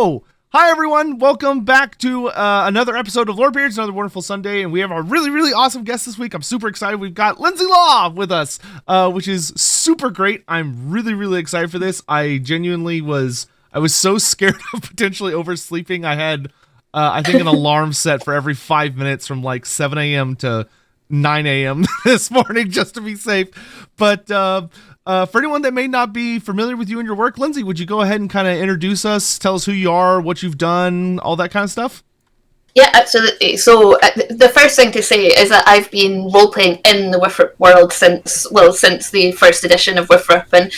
So, hi everyone, welcome back to another episode of Lorebeards, another wonderful Sunday, and we have a really awesome guest this week. I'm super excited. We've got Lindsay Law with us, which is super great. I'm really excited for this. I genuinely was so scared of potentially oversleeping. I had, I think, an alarm set for every 5 minutes from like 7 a.m. to 9 a.m. this morning just to be safe. But for anyone that may not be familiar with you and your work, Lindsay, would you go ahead and kind of introduce us, tell us who you are, what you've done, all that kind of stuff? Yeah, absolutely. So the first thing to say is that I've been role-playing in the Wifrup world since the first edition of Wifrup, and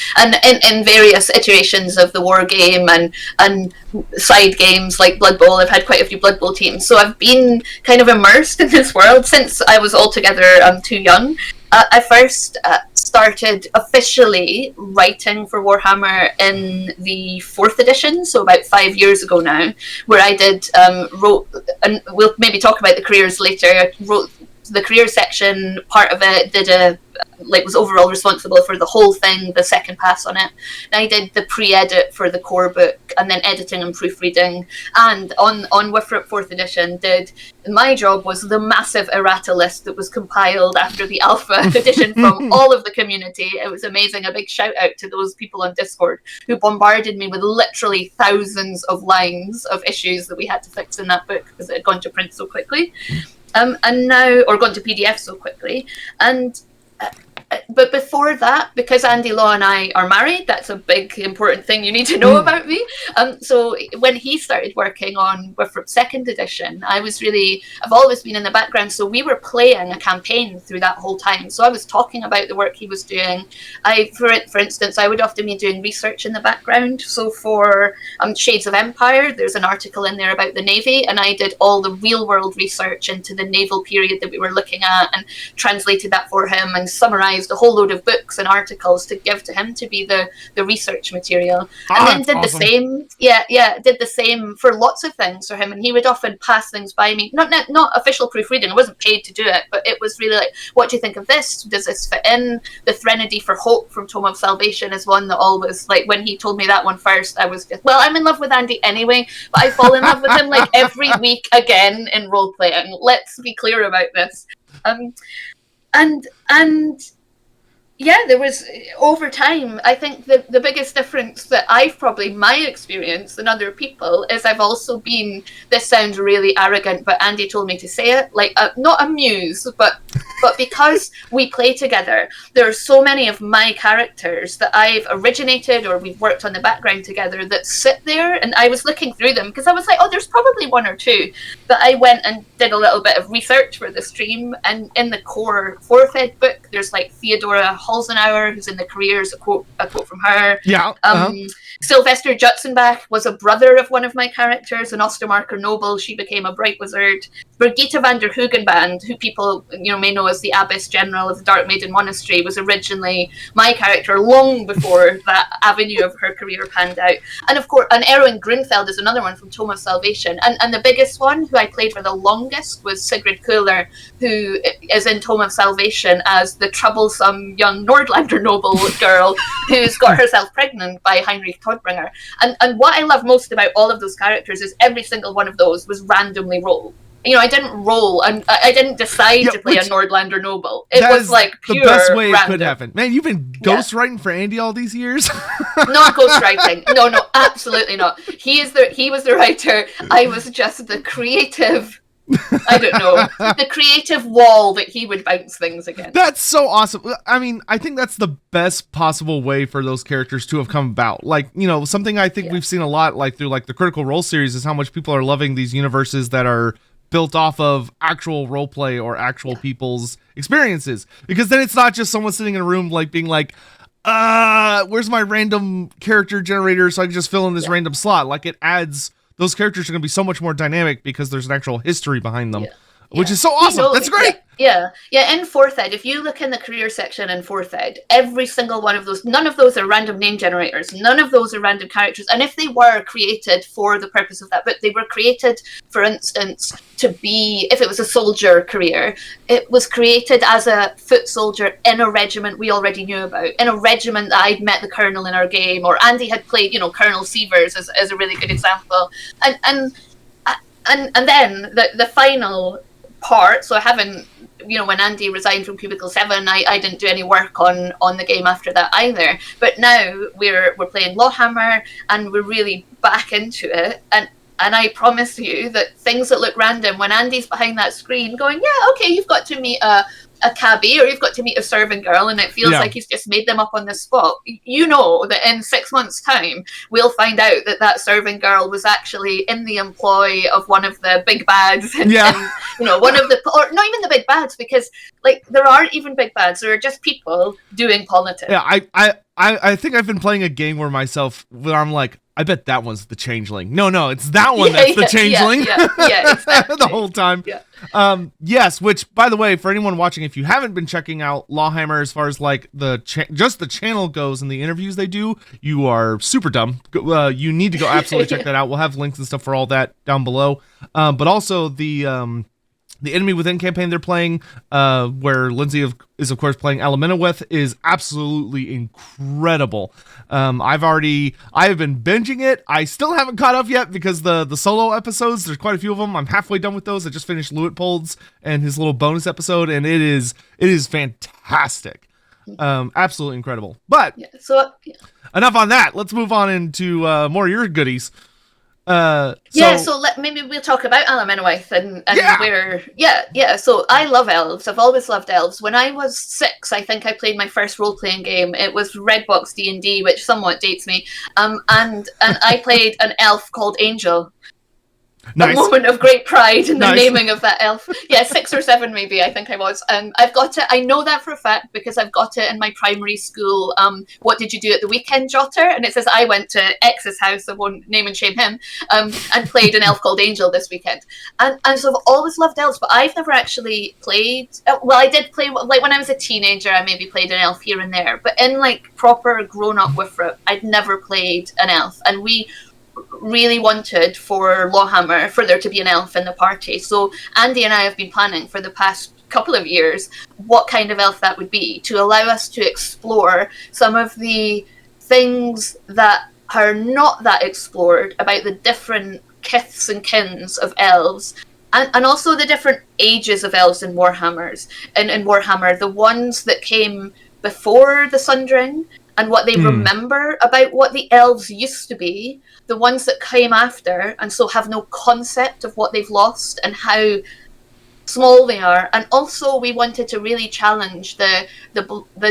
in various iterations of the war game and side games like Blood Bowl. I've had quite a few Blood Bowl teams. So I've been kind of immersed in this world since I was altogether too young. I first started officially writing for Warhammer in the 4th edition, so about 5 years ago now, where I did wrote, and we'll maybe talk about the careers later. I wrote the career section part of it, was overall responsible for the whole thing, the second pass on it. And I did the pre-edit for the core book, and then editing and proofreading. And on Wifrup 4th edition, my job was the massive errata list that was compiled after the alpha edition from all of the community. It was amazing. A big shout out to those people on Discord who bombarded me with literally thousands of lines of issues that we had to fix in that book because it had gone to print so quickly. And now, or gone to PDF so quickly. But before that, because Andy Law and I are married, that's a big, important thing you need to know about me. So when he started working on Wifrup 2nd edition, I've always been in the background. So we were playing a campaign through that whole time. So I was talking about the work he was doing. For instance, I would often be doing research in the background. So for Shades of Empire, there's an article in there about the Navy, and I did all the real world research into the naval period that we were looking at and translated that for him and summarized a whole load of books and articles to give to him to be the research material. And then did awesome. Did the same for lots of things for him, and he would often pass things by me, not official proofreading. I wasn't paid to do it, but it was really like, what do you think of this? Does this fit in? The Threnody for Hope from Tome of Salvation is one that always, like, when he told me that one first, I was just, well, I'm in love with Andy anyway, but I fall in love with him like every week again in role playing. Let's be clear about this. Yeah, there was, over time, I think the biggest difference that my experience than other people is I've also been, this sounds really arrogant, but Andy told me to say it, like, not a muse, but because we play together, there are so many of my characters that I've originated or we've worked on the background together that sit there, and I was looking through them because I was like, oh, there's probably one or two, but I went and did a little bit of research for the stream, and in the core 4th ed book, there's like Theodora Halzenauer, who's in the careers, a quote from her. Yeah. Sylvester Jutzenbach was a brother of one of my characters, an Ostermarker noble. She became a Bright Wizard. Brigitte van der Hugenband, who people may know as the Abbess General of the Dark Maiden Monastery, was originally my character long before that avenue of her career panned out. And of course, Erwin Grunfeld is another one from Tome of Salvation. And the biggest one, who I played for the longest, was Sigrid Kohler, who is in Tome of Salvation as the troublesome young Nordlander noble girl who's got herself pregnant by Heinrich Todbringer. And what I love most about all of those characters is every single one of those was randomly rolled. I didn't roll, and I didn't decide to play a Nordlander noble. It was like pure the best way random. It could happen. Man, you've been ghostwriting for Andy all these years? Not ghostwriting. No, absolutely not. He was the writer. I was just the creative. I don't know, the creative wall that he would bounce things against. That's so awesome. I mean, I think that's the best possible way for those characters to have come about. Like, something I think we've seen a lot, like through like the Critical Role series, is how much people are loving these universes that are built off of actual role play or actual people's experiences. Because then it's not just someone sitting in a room like being like, where's my random character generator so I can just fill in this random slot. Like, it adds, those characters are going to be so much more dynamic because there's an actual history behind them. which is so awesome. That's great. Yeah. In 4th Ed, if you look in the career section in 4th Ed, every single one of those, none of those are random name generators. None of those are random characters. And if they were created for the purpose of that book, they were created, for instance, to be, if it was a soldier career, it was created as a foot soldier in a regiment we already knew about, in a regiment that I'd met the colonel in our game, or Andy had played, Colonel Sievers as a really good example. And then the final part, so I haven't, when Andy resigned from Cubicle 7, I didn't do any work on the game after that either. But now we're playing Lorehammer, and we're really back into it. And I promise you that things that look random, when Andy's behind that screen going, yeah, okay, you've got to meet a cabbie, or you've got to meet a servant girl, and it feels like he's just made them up on the spot. You know that in 6 months' time, we'll find out that servant girl was actually in the employ of one of the big bads. And one of the, or not even the big bads, because there aren't even big bads. There are just people doing politics. Yeah, I think I've been playing a game where I'm like, I bet that one's the changeling. No, it's that one that's the changeling. Yeah, exactly. The whole time. Yeah. Yes, which, by the way, for anyone watching, if you haven't been checking out Lawhammer as far as just the channel goes and the interviews they do, you are super dumb. You need to go absolutely check that out. We'll have links and stuff for all that down below. But also the Enemy Within campaign they're playing, where Lindsay is of course playing Elementa with, is absolutely incredible. I've been binging it. I still haven't caught up yet because the solo episodes, there's quite a few of them. I'm halfway done with those. I just finished Luitpold's and his little bonus episode, and it is fantastic. Absolutely incredible. But enough on that. Let's move on into more of your goodies. So maybe we'll talk about Alamanawith and where so I love elves. I've always loved elves. When I was 6, I think I played my first role-playing game. It was Redbox D&D, which somewhat dates me, and I played an elf called Angel. Nice. A moment of great pride in the naming of that elf. 6 or 7 maybe, I think I was. I've got it. I know that for a fact because I've got it in my primary school. What did you do at the weekend, Jotter? And it says I went to X's house, I won't name and shame him, and played an elf called Angel this weekend. And so I've always loved elves, but I've never actually played. Well, I did play, when I was a teenager, I maybe played an elf here and there, but in proper grown-up Wifrip, I'd never played an elf. And we really wanted for Lawhammer for there to be an elf in the party. So Andy and I have been planning for the past couple of years what kind of elf that would be, to allow us to explore some of the things that are not that explored about the different kiths and kins of elves, and also the different ages of elves in Warhammers. And in Warhammer, the ones that came before the Sundering and what they remember about what the elves used to be, the ones that came after and so have no concept of what they've lost and how small they are. And also we wanted to really challenge the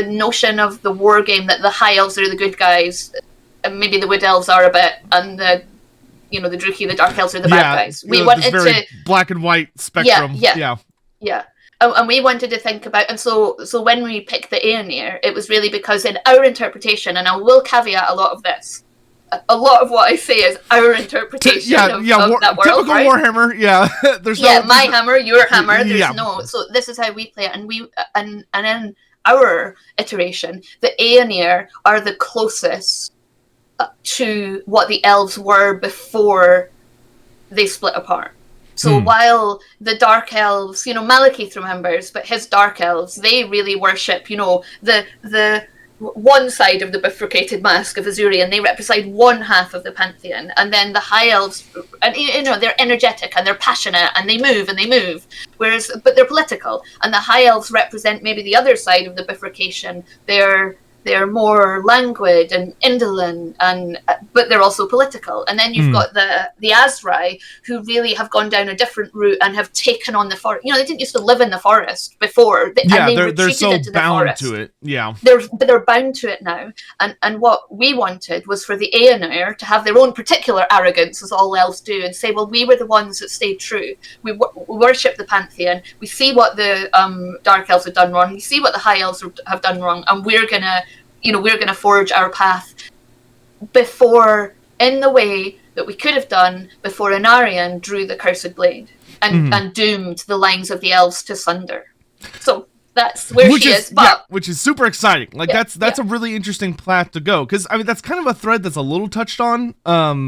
notion of the war game that the high elves are the good guys and maybe the wood elves are a bit, and the Druchii, the dark elves are the bad guys. We wanted to black and white spectrum. Yeah. And we wanted to think about, and so when we picked the Aeonir, it was really because in our interpretation, and I will caveat a lot of this, a lot of what I say is our interpretation of that world, typical right? Warhammer, there's my hammer, your hammer, so this is how we play it, and we and in our iteration, the Aeonir are the closest to what the elves were before they split apart. So while the Dark Elves, Malekith remembers, but his Dark Elves, they really worship, the one side of the bifurcated mask of Azurian. They represent one half of the pantheon. And then the High Elves, and they're energetic and they're passionate and they move. But they're political. And the High Elves represent maybe the other side of the bifurcation. They're more languid and indolent, but they're also political. And then you've got the Azrai, who really have gone down a different route and have taken on the forest. They didn't used to live in the forest before. They're so bound to it. Yeah, they're bound to it now. And what we wanted was for the Aeonir to have their own particular arrogance, as all elves do, and say, well, we were the ones that stayed true. We worship the pantheon. We see what the Dark Elves have done wrong. We see what the High Elves have done wrong, and we're gonna forge our path in the way that we could have done before Anarion drew the Cursed Blade. and doomed the lines of the elves to sunder. So that's where she is. But yeah, which is super exciting. Like that's a really interesting path to go, because I mean that's kind of a thread that's a little touched on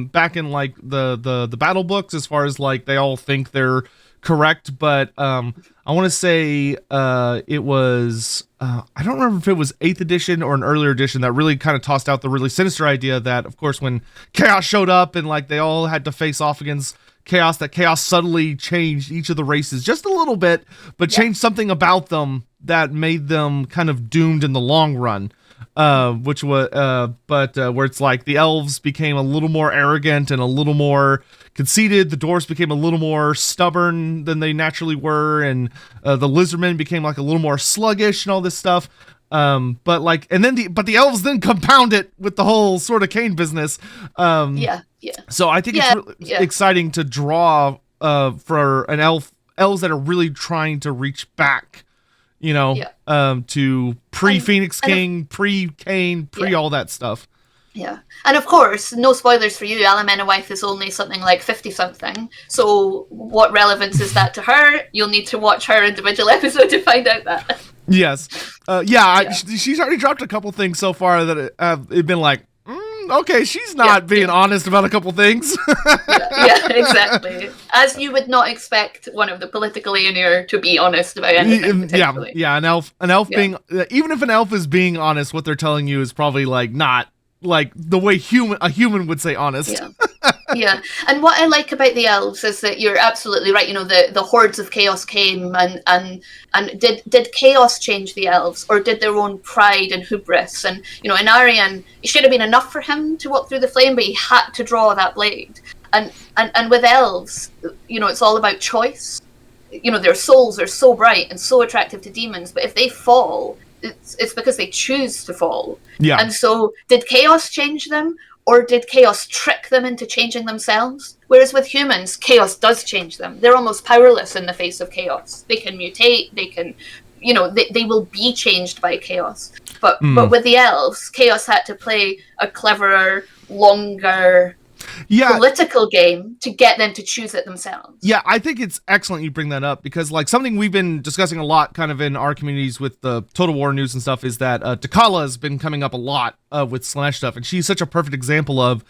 back in like the battle books, as far as like they all think they're correct, but I want to say it was I don't remember if it was 8th edition or an earlier edition that really kind of tossed out the really sinister idea that, of course, when Chaos showed up and like they all had to face off against Chaos, that Chaos subtly changed each of the races just a little bit, but changed something about them that made them kind of doomed in the long run. Which was where it's like the elves became a little more arrogant and a little more conceited, the dwarves became a little more stubborn than they naturally were, and the lizardmen became like a little more sluggish and all this stuff. But the elves then compound it with the whole sort of Cain business. So I think it's really exciting to draw for an elves that are really trying to reach back, to pre-Phoenix King, pre-Cain, all that stuff. Yeah. And of course, no spoilers for you, Alamena Wife is only something like 50-something. So what relevance is that to her? You'll need to watch her individual episode to find out that. Yes. She's already dropped a couple things so far that have been like, okay, she's not being honest about a couple things. yeah, exactly. As you would not expect one of the political Aeonir to be honest about anything. Yeah, an elf being, even if an elf is being honest, what they're telling you is probably like not like the way a human would say honest. Yeah. And what I like about the elves is that you're absolutely right. The hordes of chaos came and did chaos change the elves, or did their own pride and hubris? And in Arian, it should have been enough for him to walk through the flame, but he had to draw that blade. And with elves, it's all about choice. Their souls are so bright and so attractive to demons, but if they fall, it's because they choose to fall. Yeah. And so did chaos change them, or did chaos trick them into changing themselves? Whereas with humans, chaos does change them. They're almost powerless in the face of chaos. They can mutate, they can, they will be changed by chaos. But with the elves, chaos had to play a cleverer, longer political game to get them to choose it themselves. Yeah, I think it's excellent you bring that up, because like something we've been discussing a lot kind of in our communities with the Total War news and stuff is that T'Challa has been coming up a lot with Slaanesh stuff, and she's such a perfect example of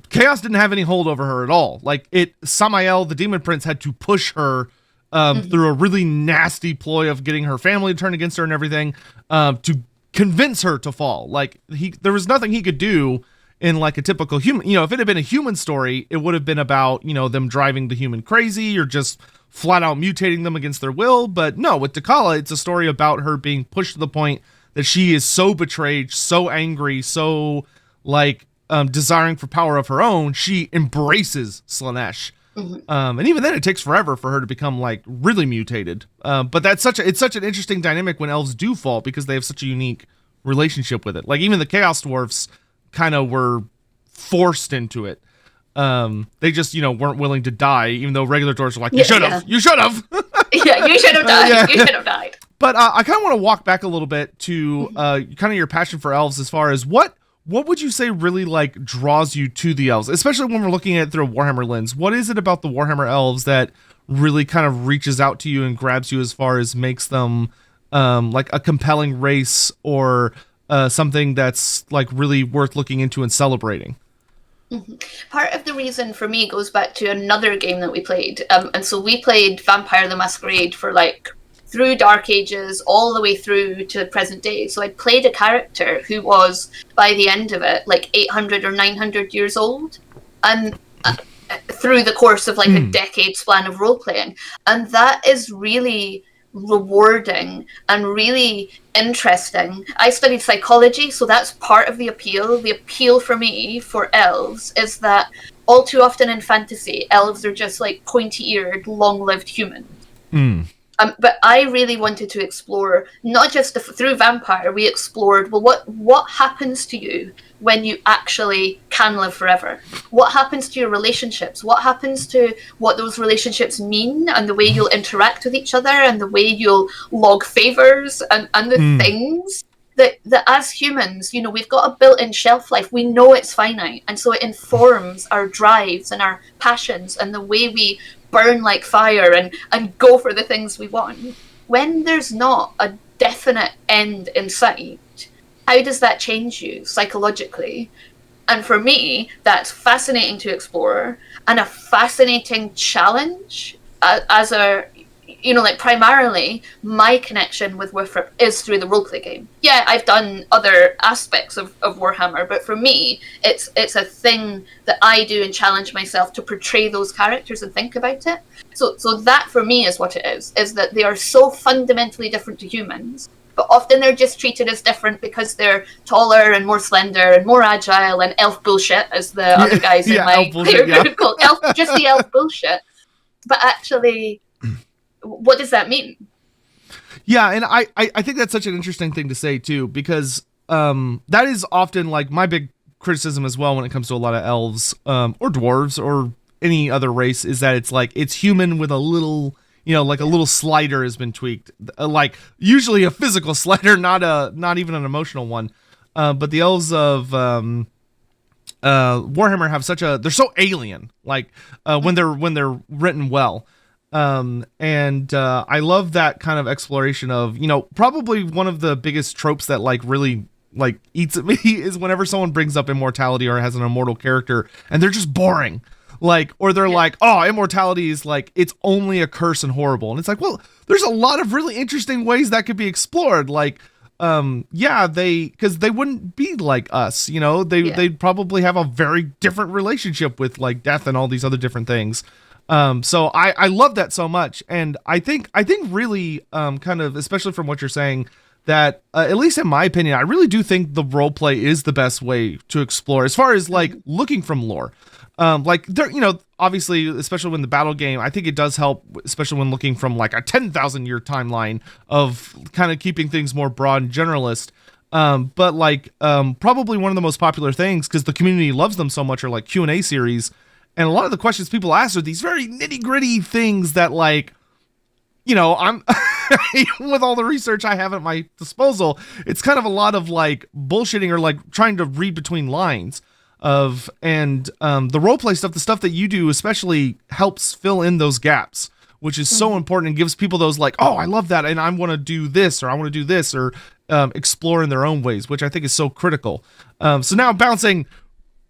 chaos didn't have any hold over her at all. Like Samael, the Demon Prince, had to push her through a really nasty ploy of getting her family to turn against her and everything to convince her to fall. Like there was nothing he could do in like a typical human, if it had been a human story, it would have been about, them driving the human crazy or just flat out mutating them against their will. But no, with T'Challa, it's a story about her being pushed to the point that she is so betrayed, so angry, so like desiring for power of her own, she embraces Slaanesh. And even then it takes forever for her to become like really mutated. But it's such an interesting dynamic when elves do fall, because they have such a unique relationship with it. Like even the Chaos Dwarfs kind of were forced into it. They just, weren't willing to die, even though regular dwarves are like, you should have. Yeah, you should have died. You should have died. But I kind of want to walk back a little bit to kind of your passion for elves, as far as what would you say really like draws you to the elves, especially when we're looking at it through a Warhammer lens? What is it about the Warhammer elves that really kind of reaches out to you and grabs you, as far as makes them like a compelling race, or something that's like really worth looking into and celebrating? Part of the reason for me goes back to another game that we played. And so we played Vampire the Masquerade for like through Dark Ages all the way through to present day. So I'd played a character who was, by the end of it, like 800 or 900 years old. And through the course of like a decade span of role-playing. And that is really rewarding and really interesting. I studied psychology, so that's part of the appeal. The appeal for me for elves is that all too often in fantasy, elves are just like pointy-eared, long-lived humans. But I really wanted to explore, not just through Vampire, we explored, well, what happens to you when you actually can live forever? What happens to your relationships? What happens to what those relationships mean, and the way you'll interact with each other, and the way you'll log favors, and the things that as humans, we've got a built-in shelf life. We know it's finite, and so it informs our drives and our passions and the way we burn like fire and go for the things we want. When there's not a definite end in sight, how does that change you psychologically? And for me, that's fascinating to explore and a fascinating challenge as a, like primarily my connection with Warhammer is through the roleplay game. Yeah, I've done other aspects of Warhammer, but for me, it's a thing that I do and challenge myself to portray those characters and think about it. So that for me is what it is that they are so fundamentally different to humans, but often they're just treated as different because they're taller and more slender and more agile and elf bullshit, as the other guys in my player group call elf, just the elf bullshit. But actually, what does that mean? Yeah, and I think that's such an interesting thing to say too, because that is often like my big criticism as well when it comes to a lot of elves or dwarves or any other race, is that it's like it's human with a little, like a little slider has been tweaked, like usually a physical slider, not even an emotional one. But the elves of Warhammer have they're so alien, like when they're written well. And I love that kind of exploration of, probably one of the biggest tropes that like really like eats at me is whenever someone brings up immortality or has an immortal character and they're just boring. Like, or they're like, oh, immortality is like, it's only a curse and horrible. And it's like, well, there's a lot of really interesting ways that could be explored. Like, because they wouldn't be like us, they'd probably have a very different relationship with like death and all these other different things. So I love that so much. And I think really, kind of, especially from what you're saying, that at least in my opinion, I really do think the role play is the best way to explore as far as like looking from lore. Like there, obviously, especially when the battle game, I think it does help, especially when looking from like a 10,000 year timeline of kind of keeping things more broad and generalist. But like, probably one of the most popular things, because the community loves them so much, are like Q&A series. And a lot of the questions people ask are these very nitty gritty things that like, I'm with all the research I have at my disposal, it's kind of a lot of like bullshitting or like trying to read between lines of, and the roleplay stuff, the stuff that you do especially helps fill in those gaps, which is so important and gives people those like, oh, I love that. And I want to do this, or I want to do this, or explore in their own ways, which I think is so critical. So now bouncing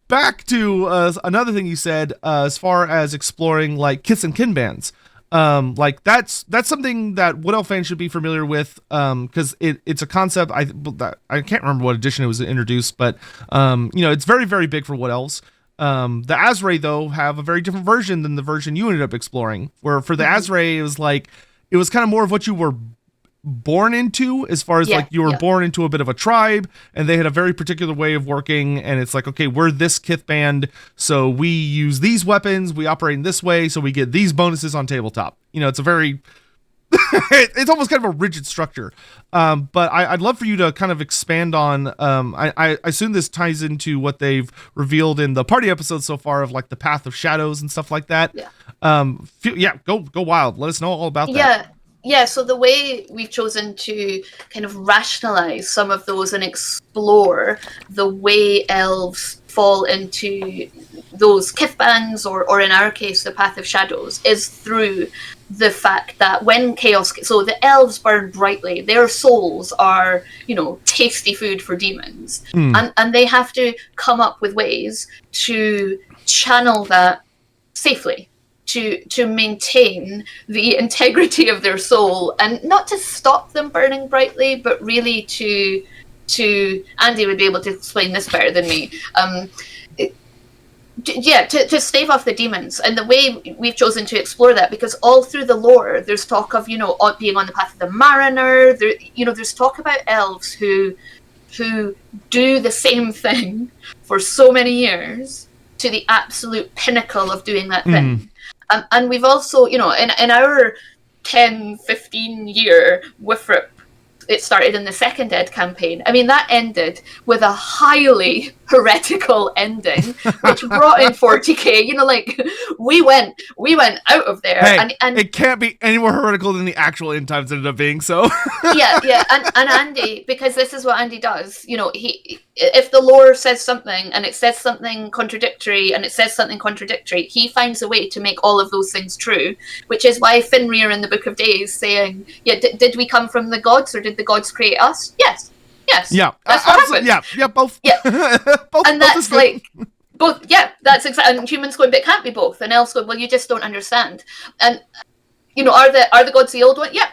back to another thing you said, as far as exploring like kiths and kin bands, like that's something that Wood Elf fans should be familiar with, because it's a concept I can't remember what edition it was introduced, but it's very, very big for Wood Elves. The Azrae though have a very different version than the version you ended up exploring, where for the Azrae it was kind of more of what you were born into, as far as like you were born into a bit of a tribe, and they had a very particular way of working, and it's like, okay, we're this kith band, so we use these weapons, we operate in this way, so we get these bonuses on tabletop. It's a very it's almost kind of a rigid structure, but I'd love for you to kind of expand on, I assume this ties into what they've revealed in the party episodes so far of like the Path of Shadows and stuff like that. Go wild, let us know all about that. Yeah, so the way we've chosen to kind of rationalize some of those and explore the way elves fall into those kith bands, or in our case, the Path of Shadows, is through the fact that when chaos... So the elves burn brightly. Their souls are, tasty food for demons. And they have to come up with ways to channel that safely, to maintain the integrity of their soul, and not to stop them burning brightly, but really to Andy would be able to explain this better than me. To stave off the demons. And the way we've chosen to explore that, because all through the lore, there's talk of, being on the path of the mariner. There's talk about elves who do the same thing for so many years to the absolute pinnacle of doing that thing. And we've also, in our 10, 15 year Wifrip, it started in the second Ed campaign. I mean, that ended with a highly heretical ending, which brought in 40k, we went out of there, Hey, and it can't be any more heretical than the actual end times ended up being. So yeah, and Andy, because this is what Andy does. You know, if the lore says something and it says something contradictory and it says something contradictory, he finds a way to make all of those things true. Which is why Fenrir in the Book of Days saying, "Yeah, did we come from the gods or did the gods create us?" Yes, yeah, that's what happened. Yeah, both. Yeah, both. and both that's like. Both, yeah, that's exactly. And humans going, but it can't be both. And elves going, well, you just don't understand. And you know, are the gods the old one? Yep,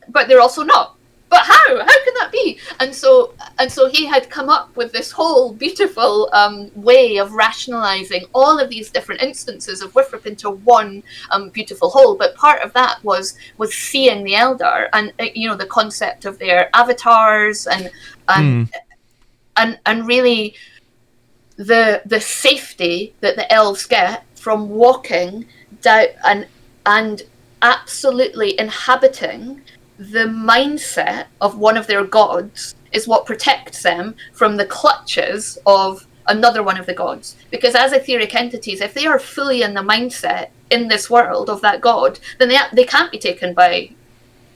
but they're also not. But how can that be? And so he had come up with this whole beautiful way of rationalizing all of these different instances of Wifrip into one beautiful whole. But part of that was seeing the Eldar and you know, the concept of their avatars and really the safety that the elves get from walking down and absolutely inhabiting the mindset of one of their gods is what protects them from the clutches of another one of the gods. Because as etheric entities, if they are fully in the mindset in this world of that god, then they can't be taken by,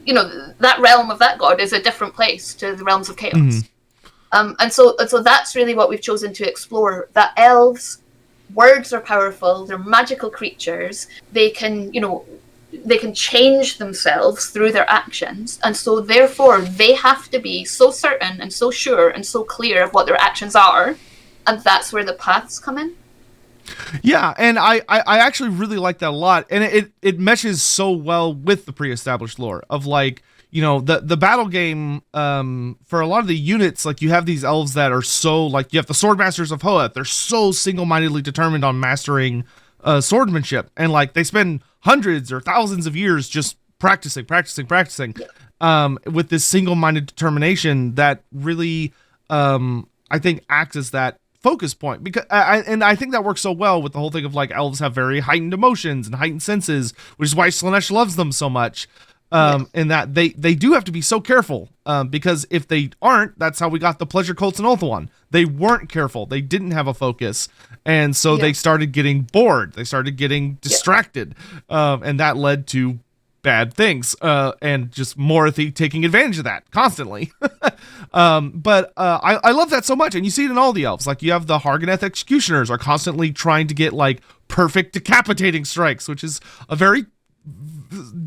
you know, that realm of that god is a different place to the realms of chaos. And so that's really what we've chosen to explore, that elves, words are powerful, they're magical creatures, they can, you know, they can change themselves through their actions, and so therefore they have to be so certain and so sure and so clear of what their actions are, and that's where the paths come in. Yeah, and I actually really like that a lot, and it meshes so well with the pre-established lore of, like, you know, the battle game, for a lot of the units, like, you have these elves that are so, like, you have the Swordmasters of Hoeth, they're so single-mindedly determined on mastering swordsmanship, and, like, they spend hundreds or thousands of years just practicing with this single-minded determination that really, I think, acts as that focus point, because I think that works so well with the whole thing of, like, elves have very heightened emotions and heightened senses, which is why Slaanesh loves them so much. In that they do have to be so careful, because if they aren't, that's how we got the pleasure cults in Ulthuan. They weren't careful, they didn't have a focus, and so they started getting bored, they started getting distracted, and that led to bad things, and just Morathi taking advantage of that constantly. But I love that so much, and you see it in all the elves. Like, you have the Hargoneth executioners are constantly trying to get, like, perfect decapitating strikes, which is a very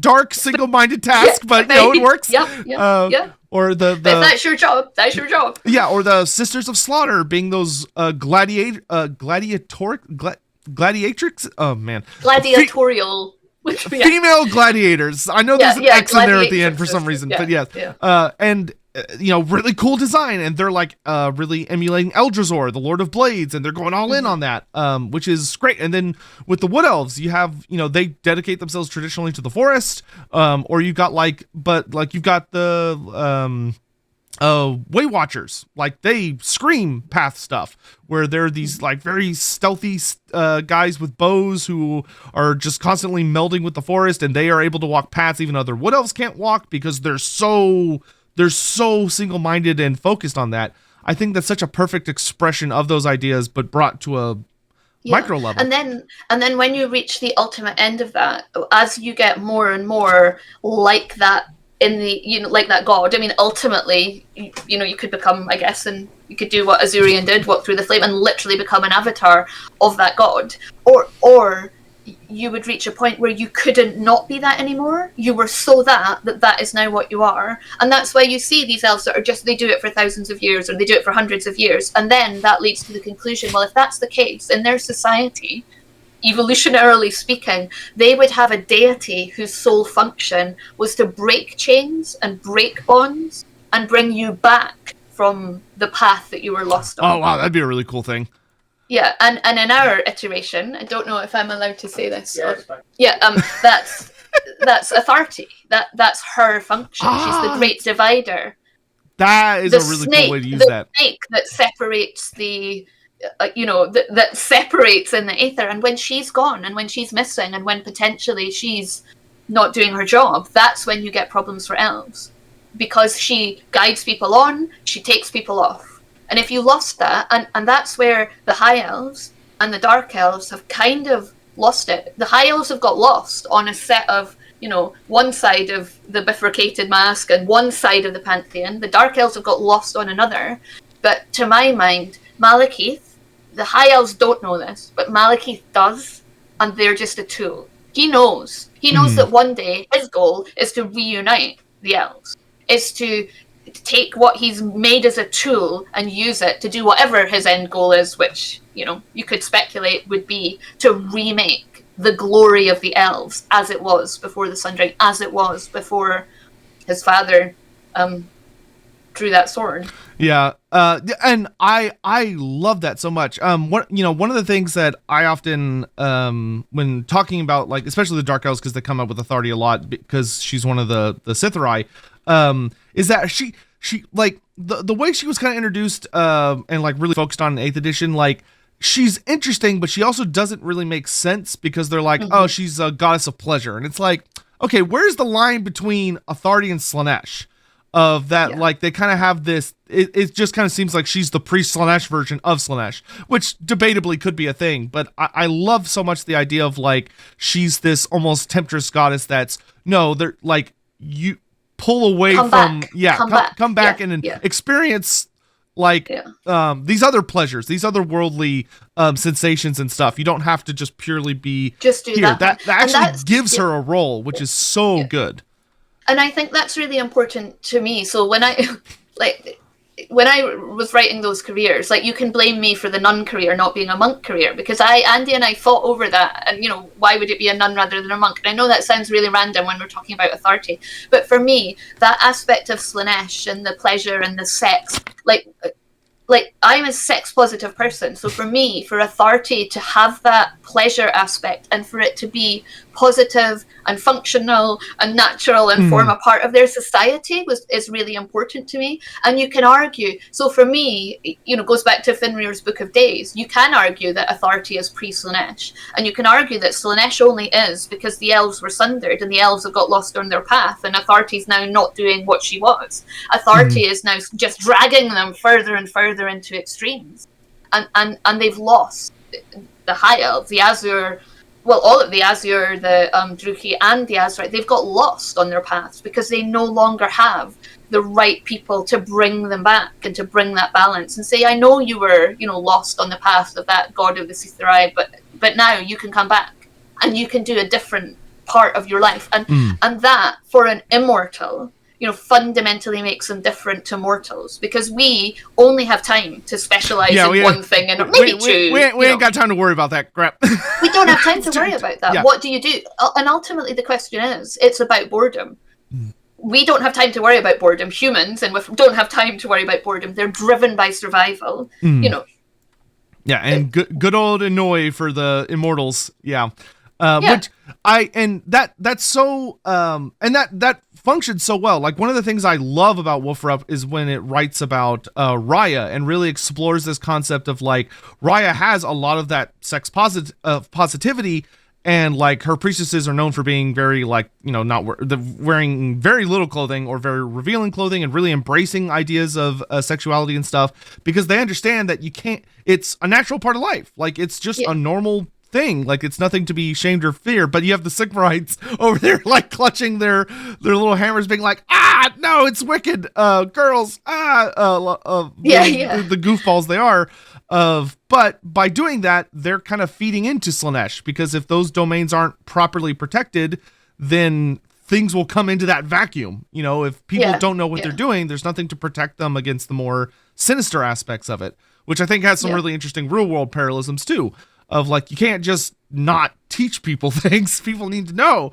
dark single-minded task, but you know, it works. Or the if that's your job, that's your job. Yeah, or the Sisters of Slaughter being those gladiatrix. Oh man, gladiatorial. Female gladiators. I know there's an X in there at the end for some reason, but yes. And you know, really cool design, and they're, like, really emulating Eldrazi, the Lord of Blades, and they're going all in on that, which is great. And then with the Wood Elves, you have, you know, they dedicate themselves traditionally to the forest, or you've got, like, you've got the Way Watchers, like, they scream path stuff, where they're these, like, very stealthy guys with bows who are just constantly melding with the forest, and they are able to walk paths even other Wood Elves can't walk, because they're so single-minded and focused on that. I think that's such a perfect expression of those ideas, but brought to a micro level. And then when you reach the ultimate end of that, as you get more and more like that in the, you know, like that god. I mean, ultimately, you know, you could become, I guess, and you could do what Azurian did, walk through the flame, and literally become an avatar of that god, or you would reach a point where you couldn't not be that anymore. You were so that is now what you are. And that's why you see these elves that are just, they do it for thousands of years, or they do it for hundreds of years. And then that leads to the conclusion, well, if that's the case, in their society, evolutionarily speaking, they would have a deity whose sole function was to break chains and break bonds and bring you back from the path that you were lost on. Oh, wow, that'd be a really cool thing. Yeah, and in our iteration, I don't know if I'm allowed to say this. Yeah, it's fine. Yeah, that's authority. That's her function. She's the great divider. That is a really cool way to use that. The snake that separates the, that separates in the aether. And when she's gone, and when she's missing, and when potentially she's not doing her job, that's when you get problems for elves, because she guides people on, she takes people off. And if you lost that, and that's where the high elves and the dark elves have kind of lost it. The High Elves have got lost on a set of, one side of the bifurcated mask and one side of the Pantheon. The Dark Elves have got lost on another. But to my mind, Malekith, the High Elves don't know this, but Malekith does, and they're just a tool. He knows. He knows that one day his goal is to reunite the Elves. Is to take what he's made as a tool and use it to do whatever his end goal is, which, you could speculate would be to remake the glory of the Elves as it was before the Sundering, as it was before his father drew that sword. Yeah, and I love that so much. One of the things that I often, when talking about, like, especially the Dark Elves, because they come up with authority a lot, because she's one of the Sithrai, is that she like the way she was kind of introduced, and like really focused on in 8th edition, like, she's interesting, but she also doesn't really make sense, because they're like, oh, she's a goddess of pleasure, and it's like, okay, where's the line between authority and Slaanesh? Of that, like, they kind of have this, it just kind of seems like she's the pre-Slaanesh version of Slaanesh, which debatably could be a thing, but I love so much the idea of, like, she's this almost temptress goddess that's, no, they're, like, you pull away come back and experience, like, these other pleasures, these other worldly sensations and stuff. You don't have to just purely be just do here. That actually gives her a role, which is so good. And I think that's really important to me. So when I was writing those careers, like, you can blame me for the nun career not being a monk career, because Andy and I fought over that, and why would it be a nun rather than a monk? And I know that sounds really random when we're talking about authority, but for me, that aspect of Slaanesh and the pleasure and the sex, like I'm a sex positive person, so for me, for authority to have that pleasure aspect and for it to be positive and functional and natural and form a part of their society is really important to me. And you can argue, so for me, goes back to Fenrir's Book of Days, you can argue that authority is pre-Slaanesh, and you can argue that Slaanesh only is because the Elves were sundered and the Elves have got lost on their path, and authority is now not doing what she was. Authority is now just dragging them further and further into extremes, and they've lost the High Elves, the Azure, well, all of the Azure, the Druchii and the Azurite. They've got lost on their paths because they no longer have the right people to bring them back and to bring that balance and say, I know you were, lost on the path of that god of the Sithrai, but now you can come back and you can do a different part of your life. And that, for an immortal, fundamentally makes them different to mortals, because we only have time to specialize in one thing and maybe two. We ain't got time to worry about that crap. We don't have time to worry about that. Yeah. What do you do? And ultimately the question is, it's about boredom. We don't have time to worry about boredom. Humans don't have time to worry about boredom. They're driven by survival, Yeah, and good old Annoy for the immortals. Yeah. Which that's so, and that functions so well. Like, one of the things I love about Wolfrup is when it writes about Raya and really explores this concept of, like, Raya has a lot of that sex positivity, and, like, her priestesses are known for being very, like, not wearing very little clothing or very revealing clothing, and really embracing ideas of sexuality and stuff, because they understand that it's a natural part of life. Like, it's just a normal thing. Like, it's nothing to be ashamed or fear. But you have the Sigmarites over there, like, clutching their little hammers, being like, no, it's wicked, girls, the goofballs they are. But by doing that, they're kind of feeding into Slaanesh, because if those domains aren't properly protected, then things will come into that vacuum. If people don't know what they're doing, there's nothing to protect them against the more sinister aspects of it, which I think has some really interesting real world parallelisms too. Of, like, you can't just not teach people things. People need to know.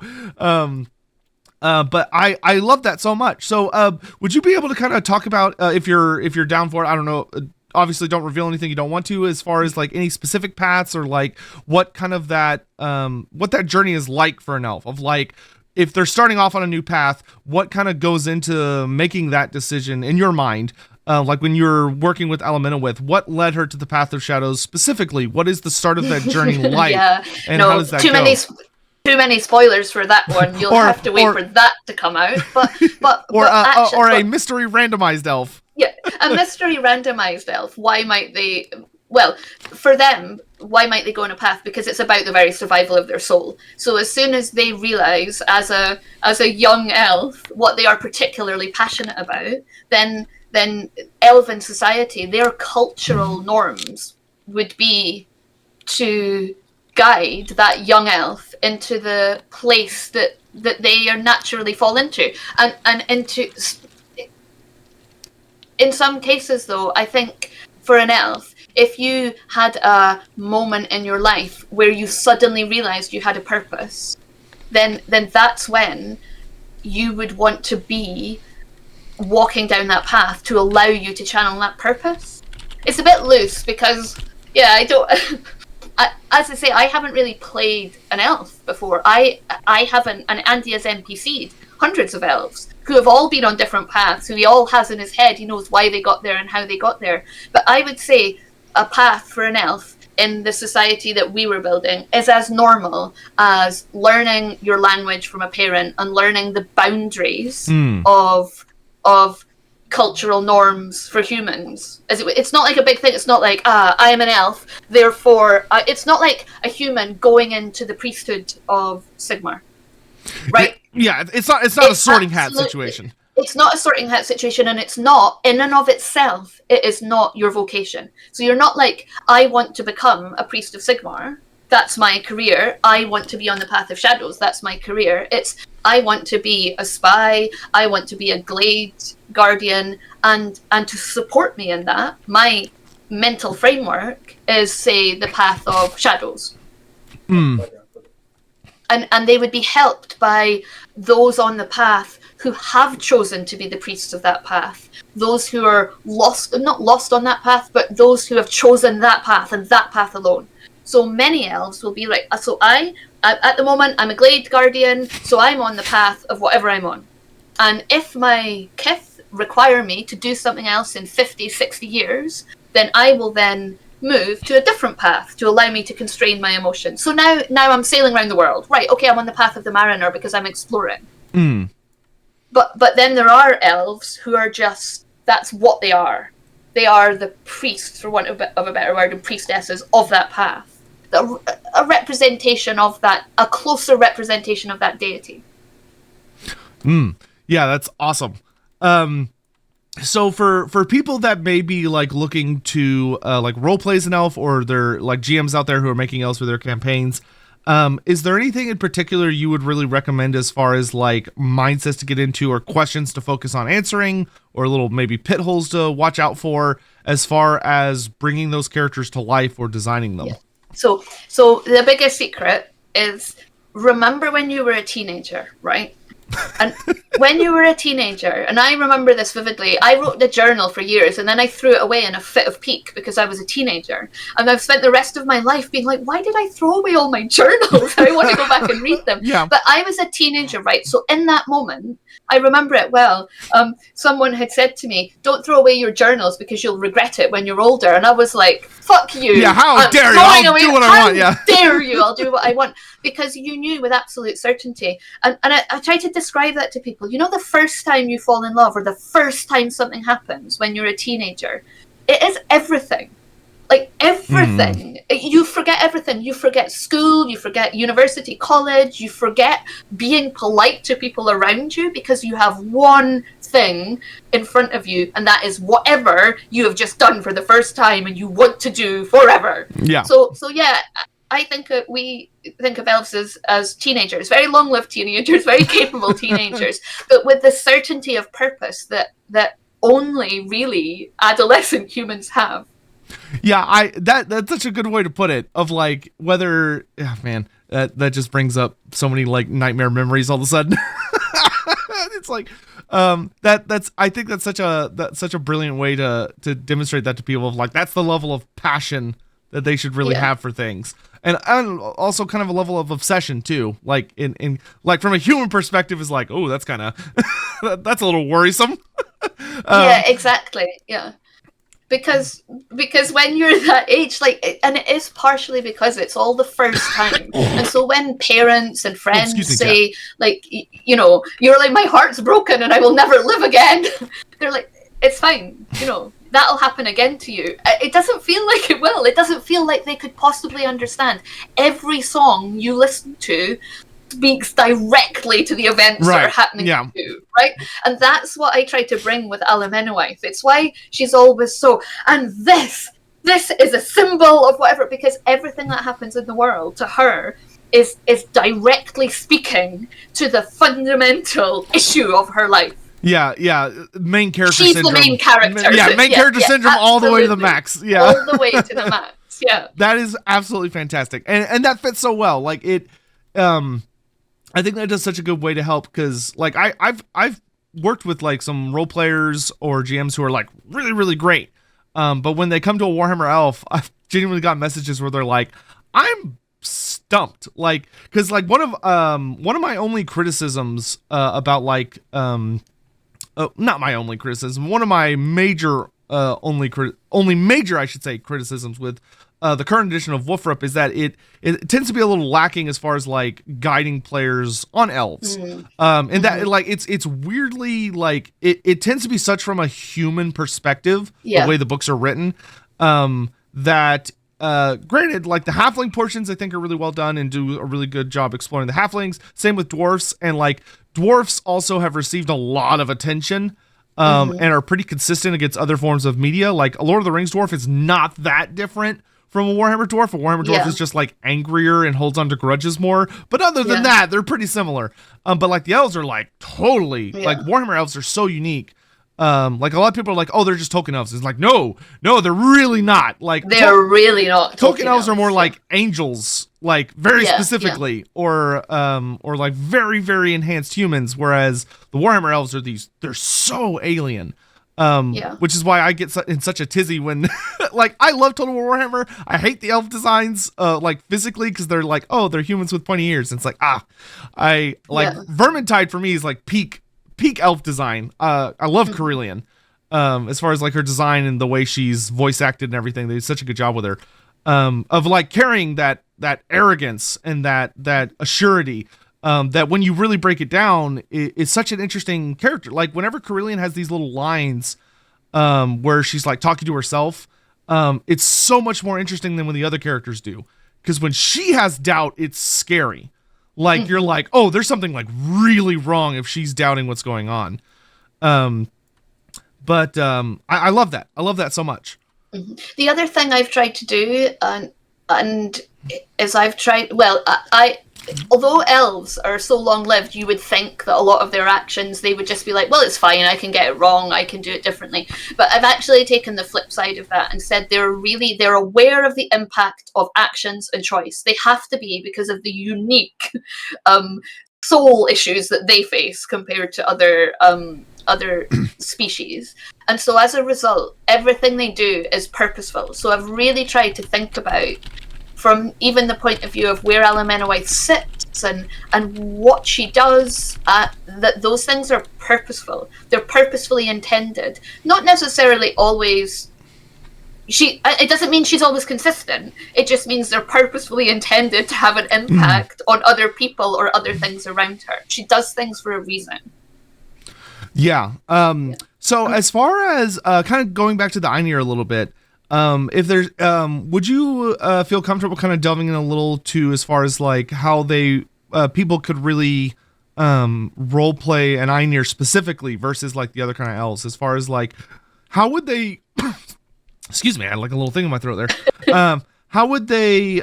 But I love that so much. So would you be able to kind of talk about, if you're down for it, I don't know, obviously don't reveal anything you don't want to, as far as, like, any specific paths, or, like, what kind of that, what that journey is like for an elf, of, like, if they're starting off on a new path, what kind of goes into making that decision in your mind? Like, when you're working with Elemental, what led her to the Path of Shadows specifically? What is the start of that journey like? And how does that go? Too many spoilers for that one. You'll have to wait for that to come out. Or a mystery randomized elf. Yeah, a mystery randomized elf. Why might they well, for them, why might they go on a path? Because it's about the very survival of their soul. So as soon as they realize, as a young elf, what they are particularly passionate about, then elven society, their cultural norms would be to guide that young elf into the place that they are naturally fall into, and into. In some cases, though, I think for an elf, if you had a moment in your life where you suddenly realized you had a purpose, then that's when you would want to be walking down that path to allow you to channel that purpose. It's a bit loose because, yeah, I don't. As I say, I haven't really played an elf before. I haven't, and Andy has NPC'd hundreds of elves who have all been on different paths, who he all has in his head. He knows why they got there and how they got there. But I would say a path for an elf in the society that we were building is as normal as learning your language from a parent and learning the boundaries of cultural norms for humans. It's not like a big thing. It's not like, I am an elf, therefore it's not like a human going into the priesthood of Sigmar, right? Yeah, it's not a sorting hat situation. It's not a sorting hat situation, and it's not, in and of itself, it is not your vocation. So you're not like, I want to become a priest of Sigmar, that's my career. I want to be on the path of shadows, that's my career. It's, I want to be a spy, I want to be a glade guardian, and to support me in that, my mental framework is, say, the path of shadows. And they would be helped by those on the path who have chosen to be the priests of that path. Those who are not lost on that path, but those who have chosen that path and that path alone. So many elves will be like, so at the moment, I'm a glade guardian, so I'm on the path of whatever I'm on. And if my kith require me to do something else in 50, 60 years, then I will then move to a different path to allow me to constrain my emotions. So now I'm sailing around the world. Right, okay, I'm on the path of the mariner because I'm exploring. But then there are elves who are just, that's what they are. They are the priests, for want of a better word, and priestesses of that path. A representation of that, a closer representation of that deity. Yeah, that's awesome. So for people that may be like looking to like role play as an elf, or they're like GMs out there who are making elves for their campaigns, is there anything in particular you would really recommend as far as like mindsets to get into, or questions to focus on answering, or little maybe pit holes to watch out for as far as bringing those characters to life or designing them? Yeah. So the biggest secret is, remember when you were a teenager, right? And when you were a teenager, and I remember this vividly, I wrote a journal for years and then I threw it away in a fit of pique because I was a teenager. And I've spent the rest of my life being like, why did I throw away all my journals? I want to go back and read them. Yeah. But I was a teenager, right? So in that moment, I remember it well. Someone had said to me, don't throw away your journals because you'll regret it when you're older. And I was like, fuck you. Yeah, how dare you? I'll do what I want. Yeah. How dare you? I'll do what I want. Because you knew with absolute certainty. And I try to describe that to people. You know, the first time you fall in love, or the first time something happens when you're a teenager, it is everything. Like everything. You forget everything. You forget school, you forget university, college, you forget being polite to people around you because you have one thing in front of you, and that is whatever you have just done for the first time and you want to do forever. Yeah. So yeah, I think we think of elves as teenagers, very long-lived teenagers, very capable teenagers, but with the certainty of purpose that only really adolescent humans have. Yeah, that's such a good way to put it. Of like, whether, that just brings up so many like nightmare memories all of a sudden. It's like, I think that's such a brilliant way to demonstrate that to people. Of like, that's the level of passion that they should really have for things, and also kind of a level of obsession too. Like in like from a human perspective, is like, oh, that's kind of that's a little worrisome. Yeah, exactly. Yeah. Because when you're that age, like, and it is partially because it's all the first time, and so when parents and friends say, like, you know, you're like, my heart's broken and I will never live again, they're like, it's fine, you know, that'll happen again to you. It doesn't feel like it will. It doesn't feel like they could possibly understand. Every song you listen to speaks directly to the events that are happening to you, right? And that's what I try to bring with Amenawith. It's why she's always so, and this is a symbol of whatever, because everything that happens in the world to her is directly speaking to the fundamental issue of her life. Yeah. Main character She's syndrome. The main character. Yeah, main character syndrome all the way to the max. Yeah. All the way to the max. Yeah. That is absolutely fantastic. And that fits so well. Like it I think that does such a good way to help, because like I've worked with like some role players or GMs who are like really, really great. But when they come to a Warhammer Elf, I've genuinely got messages where they're like, I'm stumped. Like, because like one of my only criticisms about like not my only criticism, one of my major only major I should say criticisms with the current edition of Wolfrup is that it tends to be a little lacking as far as like guiding players on elves. And that like it's weirdly like it tends to be such from a human perspective, the way the books are written, that granted, like the halfling portions I think are really well done and do a really good job exploring the halflings. Same with dwarfs, and like dwarfs also have received a lot of attention. And are pretty consistent against other forms of media. Like a Lord of the Rings dwarf is not that different from a Warhammer dwarf. A Warhammer dwarf is just like angrier and holds on to grudges more. But other than that, they're pretty similar. But like the elves are like totally like Warhammer elves are so unique. Like a lot of people are like, oh, they're just token elves. It's like, no, they're really not. Like they're really not. Token elves are more like angels, like very specifically, or like very, very enhanced humans. Whereas the Warhammer elves are they're so alien. Which is why I get in such a tizzy when, like, I love Total War Warhammer. I hate the elf designs, like physically, because they're like, oh, they're humans with pointy ears. And it's like, Vermintide for me is like peak elf design. I love Carillion, as far as like her design and the way she's voice acted and everything. They did such a good job with her, of like carrying that arrogance and that assurity. That when you really break it down, it's such an interesting character. Like whenever Carillion has these little lines, where she's like talking to herself, it's so much more interesting than when the other characters do. Because when she has doubt, it's scary. Like you're like, oh, there's something like really wrong if she's doubting what's going on. But I love that. I love that so much. The other thing I've tried to do, and is I've tried. Well, although elves are so long-lived, you would think that a lot of their actions, they would just be like, well, it's fine, I can get it wrong, I can do it differently. But I've actually taken the flip side of that and said they're aware of the impact of actions and choice. They have to be, because of the unique soul issues that they face compared to other species. And so as a result, everything they do is purposeful. So I've really tried to think about, from even the point of view of where Amenawith sits and what she does, that those things are purposeful. They're purposefully intended. Not necessarily always. It doesn't mean she's always consistent. It just means they're purposefully intended to have an impact on other people or other things around her. She does things for a reason. Yeah. So as far as kind of going back to the Einir a little bit, if there's, would you feel comfortable kind of delving in a little to as far as like how they people could really role play an Einir specifically versus like the other kind of elves, as far as like how would they excuse me, I had like a little thing in my throat there. How would they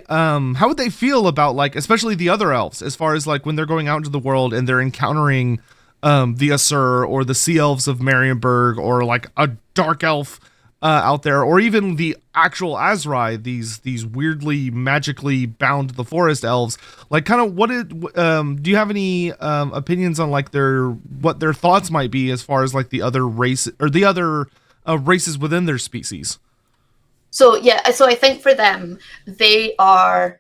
feel about like especially the other elves, as far as like when they're going out into the world and they're encountering the Asur or the Sea Elves of Marienburg, or like a dark elf out there, or even the actual Azrai, these weirdly magically bound to the forest elves. Like, kind of do you have any opinions on like what their thoughts might be as far as like the other race or the other races within their species? So I think for them, they are.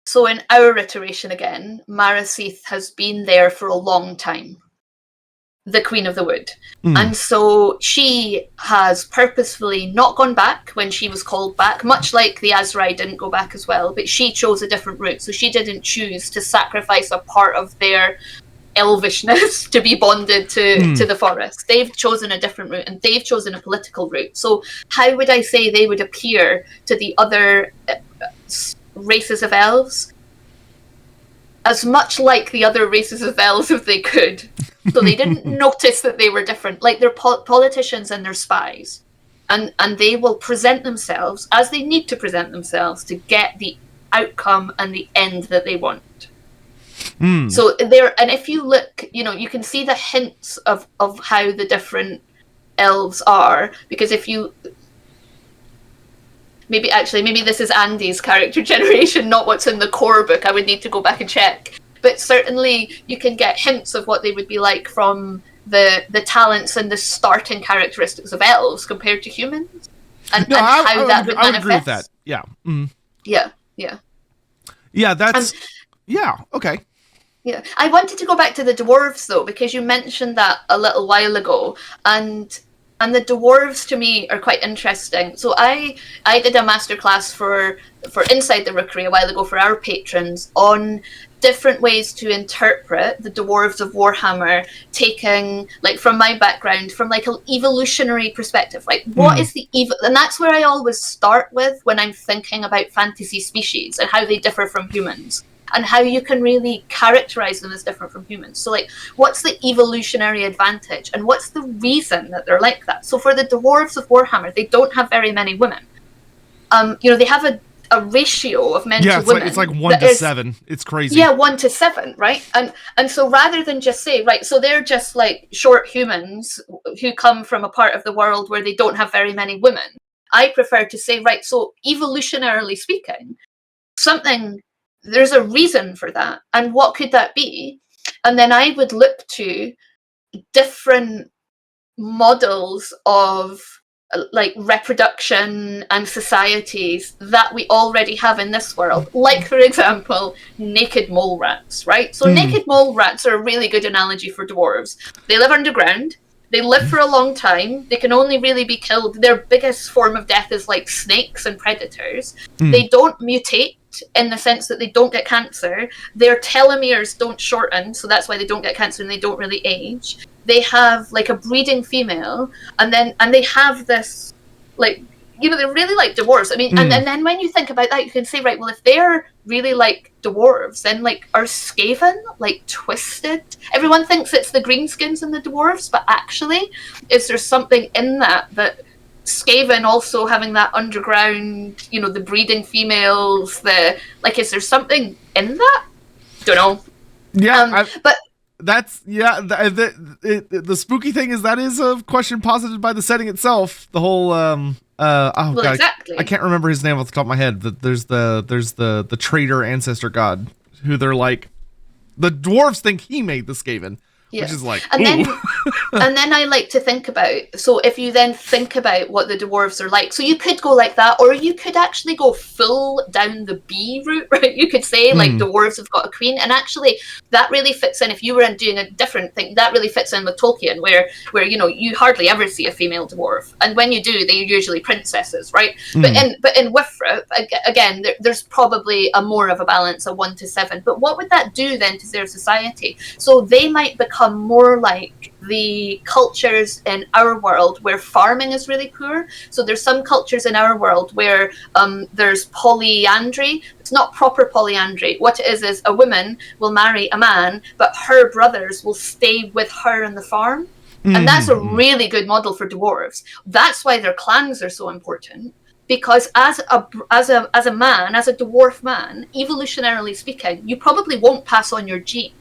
So in our iteration again, Maraseeth has been there for a long time. The Queen of the Wood. And so she has purposefully not gone back when she was called back, much like the Azrai didn't go back as well, but she chose a different route. So she didn't choose to sacrifice a part of their elvishness to be bonded to the forest. They've chosen a different route, and they've chosen a political route. So how would I say they would appear to the other races of elves? As much like the other races of elves if they could. So they didn't notice that they were different. Like, they're politicians and they're spies. And they will present themselves as they need to present themselves to get the outcome and the end that they want. So there, and if you look, you can see the hints of how the different elves are, because if you maybe this is Andy's character generation, not what's in the core book. I would need to go back and check, but certainly you can get hints of what they would be like from the talents and the starting characteristics of elves compared to humans, and how that would manifest. I would agree with that. Yeah. That's okay. Yeah, I wanted to go back to the dwarves though, because you mentioned that a little while ago, and the dwarves to me are quite interesting. So I did a masterclass for Inside the Rookery a while ago for our patrons on different ways to interpret the dwarves of Warhammer, taking, like, from my background, from like an evolutionary perspective, like what is the evil, and that's where I always start with when I'm thinking about fantasy species and how they differ from humans, and how you can really characterize them as different from humans. So, like, what's the evolutionary advantage, and what's the reason that they're like that? So for the dwarves of Warhammer, they don't have very many women. They have a ratio of men to women. It's like 1 to 7. It's crazy. Yeah, 1 to 7, right? And so rather than just say, right, so they're just like short humans who come from a part of the world where they don't have very many women, I prefer to say, right, so evolutionarily speaking, there's a reason for that. And what could that be? And then I would look to different models of like reproduction and societies that we already have in this world. Like, for example, naked mole rats, right? So naked mole rats are a really good analogy for dwarves. They live underground. They live for a long time. They can only really be killed. Their biggest form of death is like snakes and predators. They don't mutate in the sense that they don't get cancer. Their telomeres don't shorten, so that's why they don't get cancer, and they don't really age. They have like a breeding female, and they have this, like, they're really like dwarves. I mean, and then when you think about that, you can say, right, well, if they're really like dwarves, then like, are Skaven like twisted? Everyone thinks it's the greenskins and the dwarves, but actually, is there something in that Skaven also having that underground, the breeding females, is there something in that? Don't know. Yeah, but that's the spooky thing is that is a question posited by the setting itself. The whole God, exactly. I can't remember his name off the top of my head. There's the traitor ancestor god who they're like, the dwarves think he made the Skaven. Yeah. Which is like, and then I like to think about, so if you then think about what the dwarves are like, so you could go like that, or you could actually go full down the B route, right? You could say like dwarves have got a queen, and actually that really fits in. If you were doing a different thing, that really fits in with Tolkien, where you hardly ever see a female dwarf, and when you do, they're usually princesses, right? But in Wifrip, again, there's probably a more of a balance of 1 to 7. But what would that do then to their society? So they might become more like the cultures in our world where farming is really poor. So there's some cultures in our world where there's polyandry. It's not proper polyandry. What it is a woman will marry a man, but her brothers will stay with her in the farm. And that's a really good model for dwarves. That's why their clans are so important. Because as a man, as a dwarf man, evolutionarily speaking, you probably won't pass on your gene.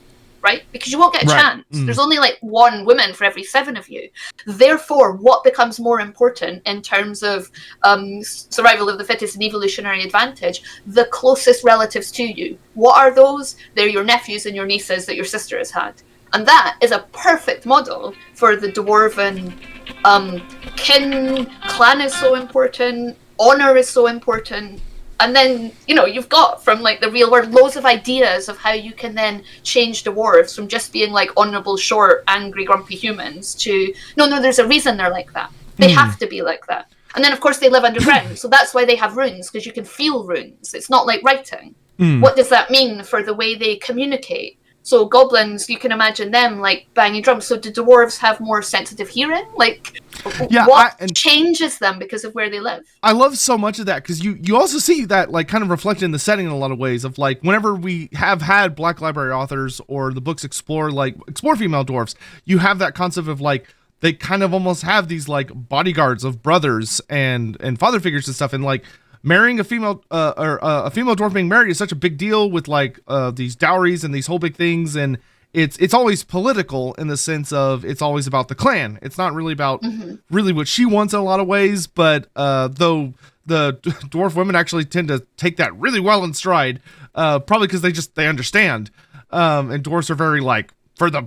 Right? Because you won't get a chance. There's only like 1 woman for every 7 of you. Therefore, what becomes more important in terms of survival of the fittest and evolutionary advantage? The closest relatives to you. What are those? They're your nephews and your nieces that your sister has had. And that is a perfect model for the dwarven kin. Clan is so important. Honor is so important. And then, you've got from like the real world loads of ideas of how you can then change dwarves from just being like honorable, short, angry, grumpy humans to, no, there's a reason they're like that. They have to be like that. And then, of course, they live underground. So that's why they have runes, because you can feel runes. It's not like writing. What does that mean for the way they communicate? So goblins, you can imagine them like banging drums. So do dwarves have more sensitive hearing? Like, what changes them because of where they live? I love so much of that, because you also see that like kind of reflected in the setting in a lot of ways of like whenever we have had Black Library authors or the books explore female dwarves, you have that concept of like they kind of almost have these like bodyguards of brothers and father figures and stuff, and like marrying a female or a female dwarf being married is such a big deal with like these dowries and these whole big things, and it's always political in the sense of it's always about the clan. It's not really about really what she wants in a lot of ways, but though the dwarf women actually tend to take that really well in stride, probably because they understand, and dwarves are very like for the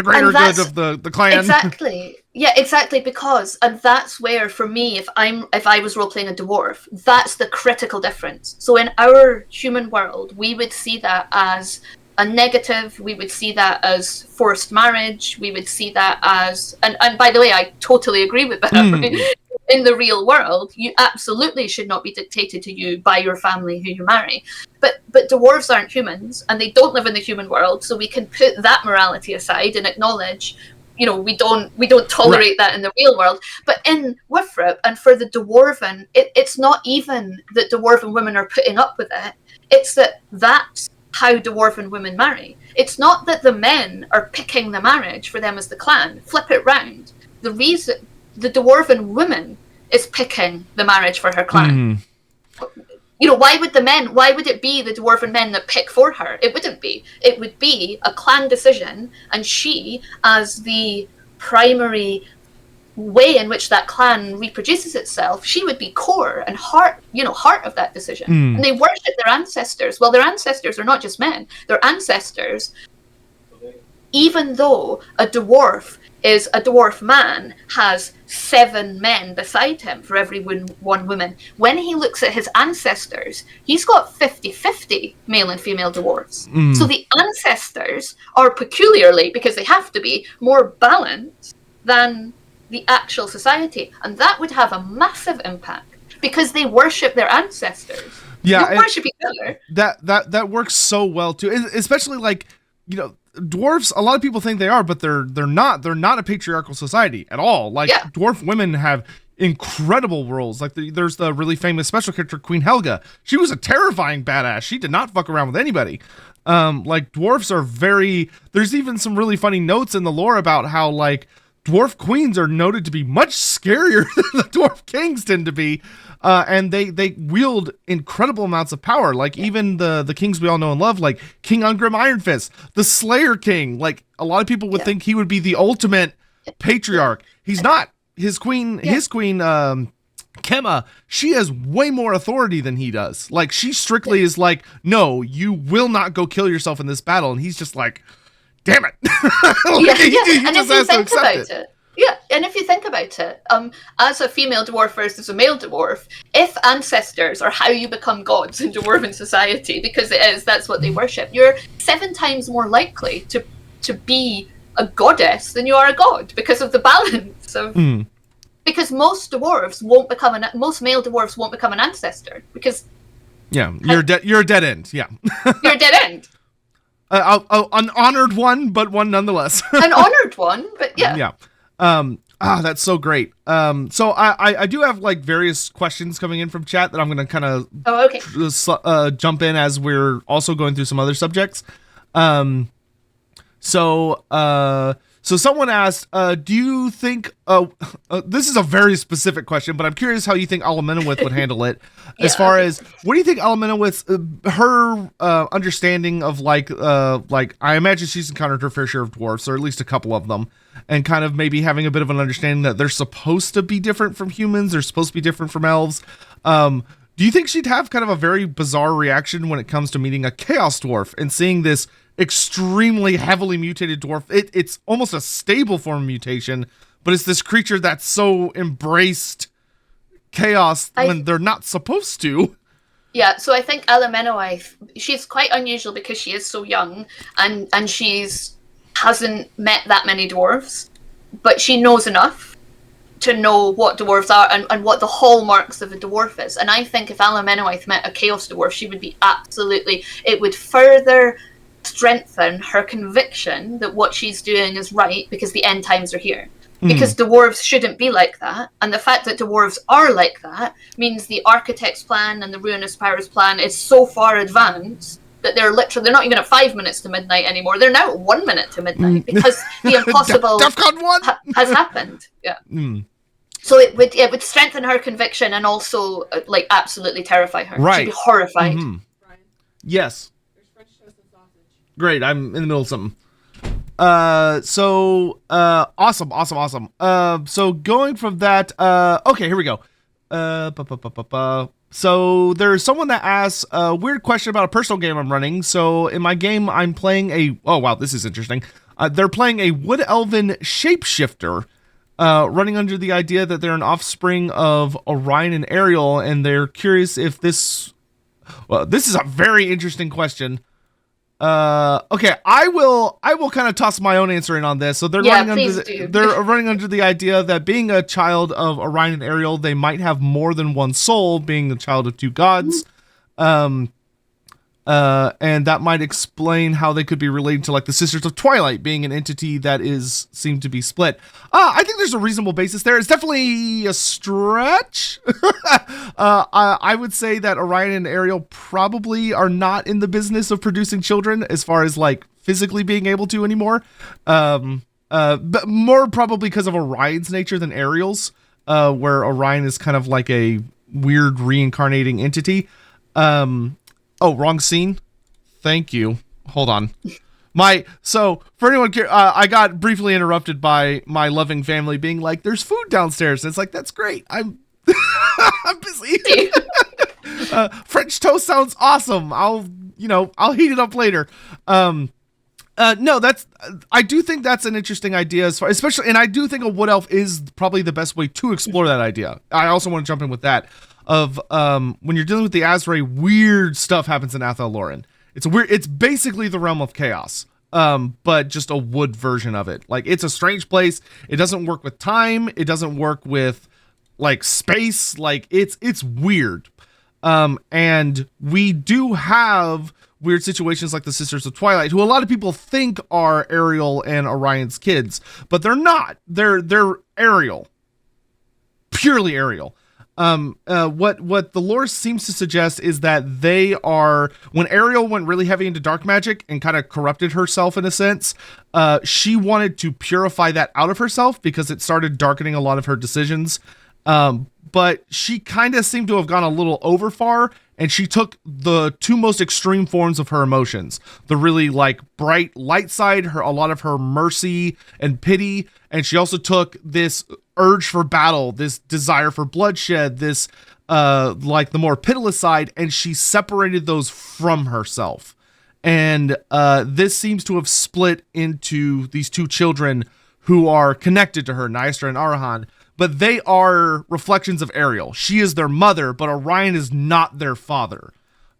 greater good of the clan. Exactly. Yeah, exactly, because and that's where for me, if I was role playing a dwarf, that's the critical difference. So in our human world, we would see that as a negative, we would see that as forced marriage, we would see that as and by the way, I totally agree with that. In the real world, you absolutely should not be dictated to you by your family who you marry. But dwarves aren't humans, and they don't live in the human world, so we can put that morality aside and acknowledge, we don't tolerate that in the real world. But in Withrop, and for the dwarven, it's not even that dwarven women are putting up with it. It's that's how dwarven women marry. It's not that the men are picking the marriage for them as the clan. Flip it round. The reason the dwarven woman is picking the marriage for her clan. Why would it be the dwarven men that pick for her? It wouldn't be. It would be a clan decision, and she, as the primary way in which that clan reproduces itself, she would be core and heart of that decision. And they worship their ancestors. Well, their ancestors are not just men. Their ancestors, even though a dwarf is a dwarf man, has 7 men beside him for every one woman. When he looks at his ancestors, he's got 50-50 male and female dwarves. So the ancestors are peculiarly, because they have to be, more balanced than the actual society. And that would have a massive impact because they worship their ancestors. Yeah, they worship each other. That works so well too, especially like, dwarves, a lot of people think they are, but they're not a patriarchal society at all. Like dwarf women have incredible roles. Like there's the really famous special character Queen Helga. She was a terrifying badass. She did not fuck around with anybody. Like dwarfs are there's even some really funny notes in the lore about how like dwarf queens are noted to be much scarier than the dwarf kings tend to be. And they wield incredible amounts of power. Like even the kings we all know and love, like King Ungrim Ironfist, the Slayer King. Like a lot of people would think he would be the ultimate patriarch. He's not. His queen, Kemma, she has way more authority than he does. Like she strictly is like, no, you will not go kill yourself in this battle. And he's just like, damn it. He just has to accept it. Yeah, and if you think about it, as a female dwarf versus a male dwarf, if ancestors are how you become gods in dwarven society, because that's what they worship, you're 7 times more likely to be a goddess than you are a god because of the balance of. Because most male dwarves won't become an ancestor because. Yeah, you're a dead end. Yeah, you're a dead end. An honored one, but one nonetheless. An honored one, but yeah. Yeah. That's so great. So I do have like various questions coming in from chat that I'm going to kind of jump in as we're also going through some other subjects. So someone asked, do you think, this is a very specific question, but I'm curious how you think Alamenowith would handle it as far as, what do you think Alamenowith's, her understanding of like, I imagine she's encountered her fair share of dwarfs, or at least a couple of them, and kind of maybe having a bit of an understanding that they're supposed to be different from humans, they're supposed to be different from elves. Do you think she'd have kind of a very bizarre reaction when it comes to meeting a chaos dwarf and seeing this extremely heavily mutated dwarf? It's almost a stable form of mutation, but it's this creature that's so embraced chaos when they're not supposed to. Yeah, so I think Alamenowith, she's quite unusual because she is so young and hasn't met that many dwarves, but she knows enough to know what dwarves are and what the hallmarks of a dwarf is. And I think if Alamenowith met a chaos dwarf, she would be it would further strengthen her conviction that what she's doing is right because the end times are here. Because dwarves shouldn't be like that, and the fact that dwarves are like that means the architect's plan and the Ruinous Powers plan is so far advanced that they're not even at 5 minutes to midnight anymore. They're now at 1 minute to midnight because the impossible DEFCON 1 has happened. Yeah. So it would strengthen her conviction and also like absolutely terrify her. Right. She'd be horrified. Yes. Great. I'm in the middle of something. Awesome. So going from that, okay, here we go. So there's someone that asks a weird question about a personal game I'm running. So in my game, I'm playing oh wow, this is interesting. They're playing a wood elven shapeshifter, running under the idea that they're an offspring of Orion and Ariel, and they're curious if this is a very interesting question. Okay, I will kind of toss my own answer in on this. So they're running under the idea that being a child of Orion and Ariel, they might have more than one soul, being the child of two gods. And that might explain how they could be related to like the Sisters of Twilight, being an entity that seemed to be split. I think there's a reasonable basis there. It's definitely a stretch. I would say that Orion and Ariel probably are not in the business of producing children as far as like physically being able to anymore. But more probably because of Orion's nature than Ariel's, where Orion is kind of like a weird reincarnating entity. Oh, wrong scene. Thank you. Hold on. So for anyone, I got briefly interrupted by my loving family being like, "There's food downstairs." And it's like, that's great. I'm busy. French toast sounds awesome. I'll heat it up later. No, I do think that's an interesting idea especially, and I do think a wood elf is probably the best way to explore that idea. I also want to jump in with that. Of when you're dealing with the Azrae, weird stuff happens in Athel Loren. It's basically the realm of chaos, but just a wood version of it. Like, it's a strange place. It doesn't work with time. It doesn't work with like space. Like, it's weird. And we do have weird situations like the Sisters of Twilight, who a lot of people think are Ariel and Orion's kids, but they're not. They're Ariel, purely Ariel. What the lore seems to suggest is that they are, when Ariel went really heavy into dark magic and kind of corrupted herself in a sense, she wanted to purify that out of herself because it started darkening a lot of her decisions. But she kind of seemed to have gone a little over far, and she took the two most extreme forms of her emotions, the really like bright light side, a lot of her mercy and pity, and she also took this urge for battle, this desire for bloodshed, this like the more pitiless side, and she separated those from herself. And this seems to have split into these two children who are connected to her, Nystra and Arahan, but they are reflections of Ariel. She is their mother, but Orion is not their father.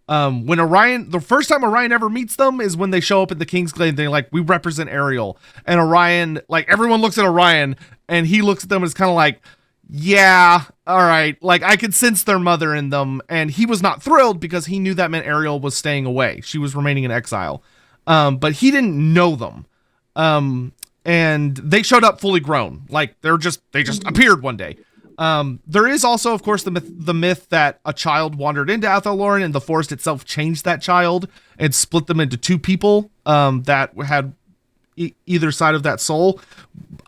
When Orion, the first time Orion ever meets them is when they show up at the Kingsglade and they're like, "We represent Ariel." And Orion, like, everyone looks at Orion and he looks at them and is kind of like, "Yeah, all right." Like, I could sense their mother in them. And he was not thrilled because he knew that meant Ariel was staying away. She was remaining in exile. But he didn't know them. And they showed up fully grown. Like, they just appeared one day. There is also, of course, the myth that a child wandered into Athel Loren and the forest itself changed that child and split them into two people that had either side of that soul.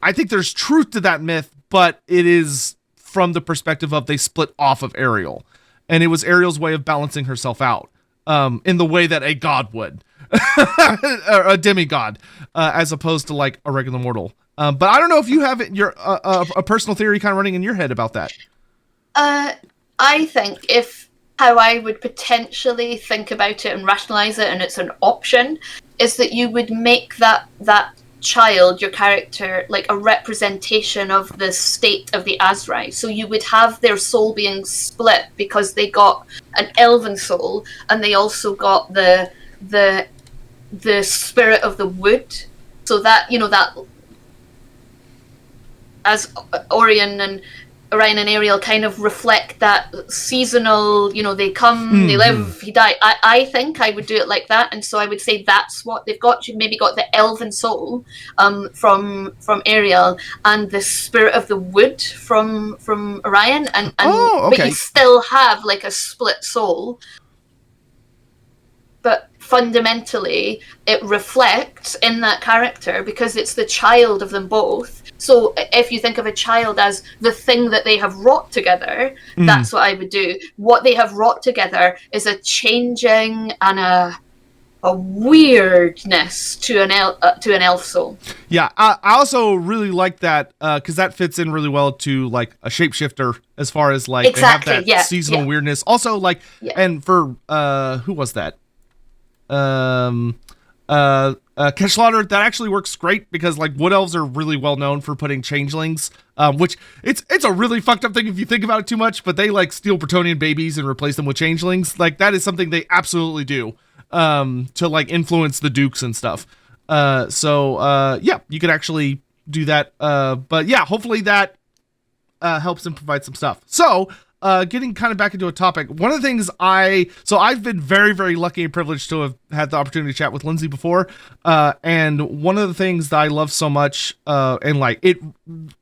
I think there's truth to that myth, but it is from the perspective of they split off of Ariel. And it was Ariel's way of balancing herself out in the way that a god would. Or a demigod, as opposed to like a regular mortal. But I don't know if you have a personal theory kind of running in your head about that. I think how I would potentially think about it and rationalize it, and it's an option, is that you would make that child, your character, like a representation of the state of the Azrae. So you would have their soul being split because they got an elven soul and they also got the spirit of the wood. So that, that as Orion and Orion and Ariel kind of reflect that seasonal, they come, they live, he die. I think I would do it like that, and so I would say that's what they've got. You've maybe got the elven soul from Ariel, and the spirit of the wood from Orion, and okay. but you still have like a split soul. But fundamentally, it reflects in that character because it's the child of them both. So if you think of a child as the thing that they have wrought together, that's what I would do. What they have wrought together is a changing and a weirdness to an elf soul. Yeah, I also really like that because that fits in really well to like a shapeshifter as far as like exactly, they have that seasonal weirdness. Also, like, and for who was that? Kesslaughter, that actually works great because like wood elves are really well known for putting changelings, which it's a really fucked up thing if you think about it too much, but they like steal Bretonian babies and replace them with changelings. Like that is something they absolutely do to like influence the dukes and stuff. So you could actually do that. But yeah, hopefully that helps and provide some stuff. So getting kind of back into a topic, one of the things I've been very, very lucky and privileged to have had the opportunity to chat with Lindsay before. And one of the things that I love so much, and like it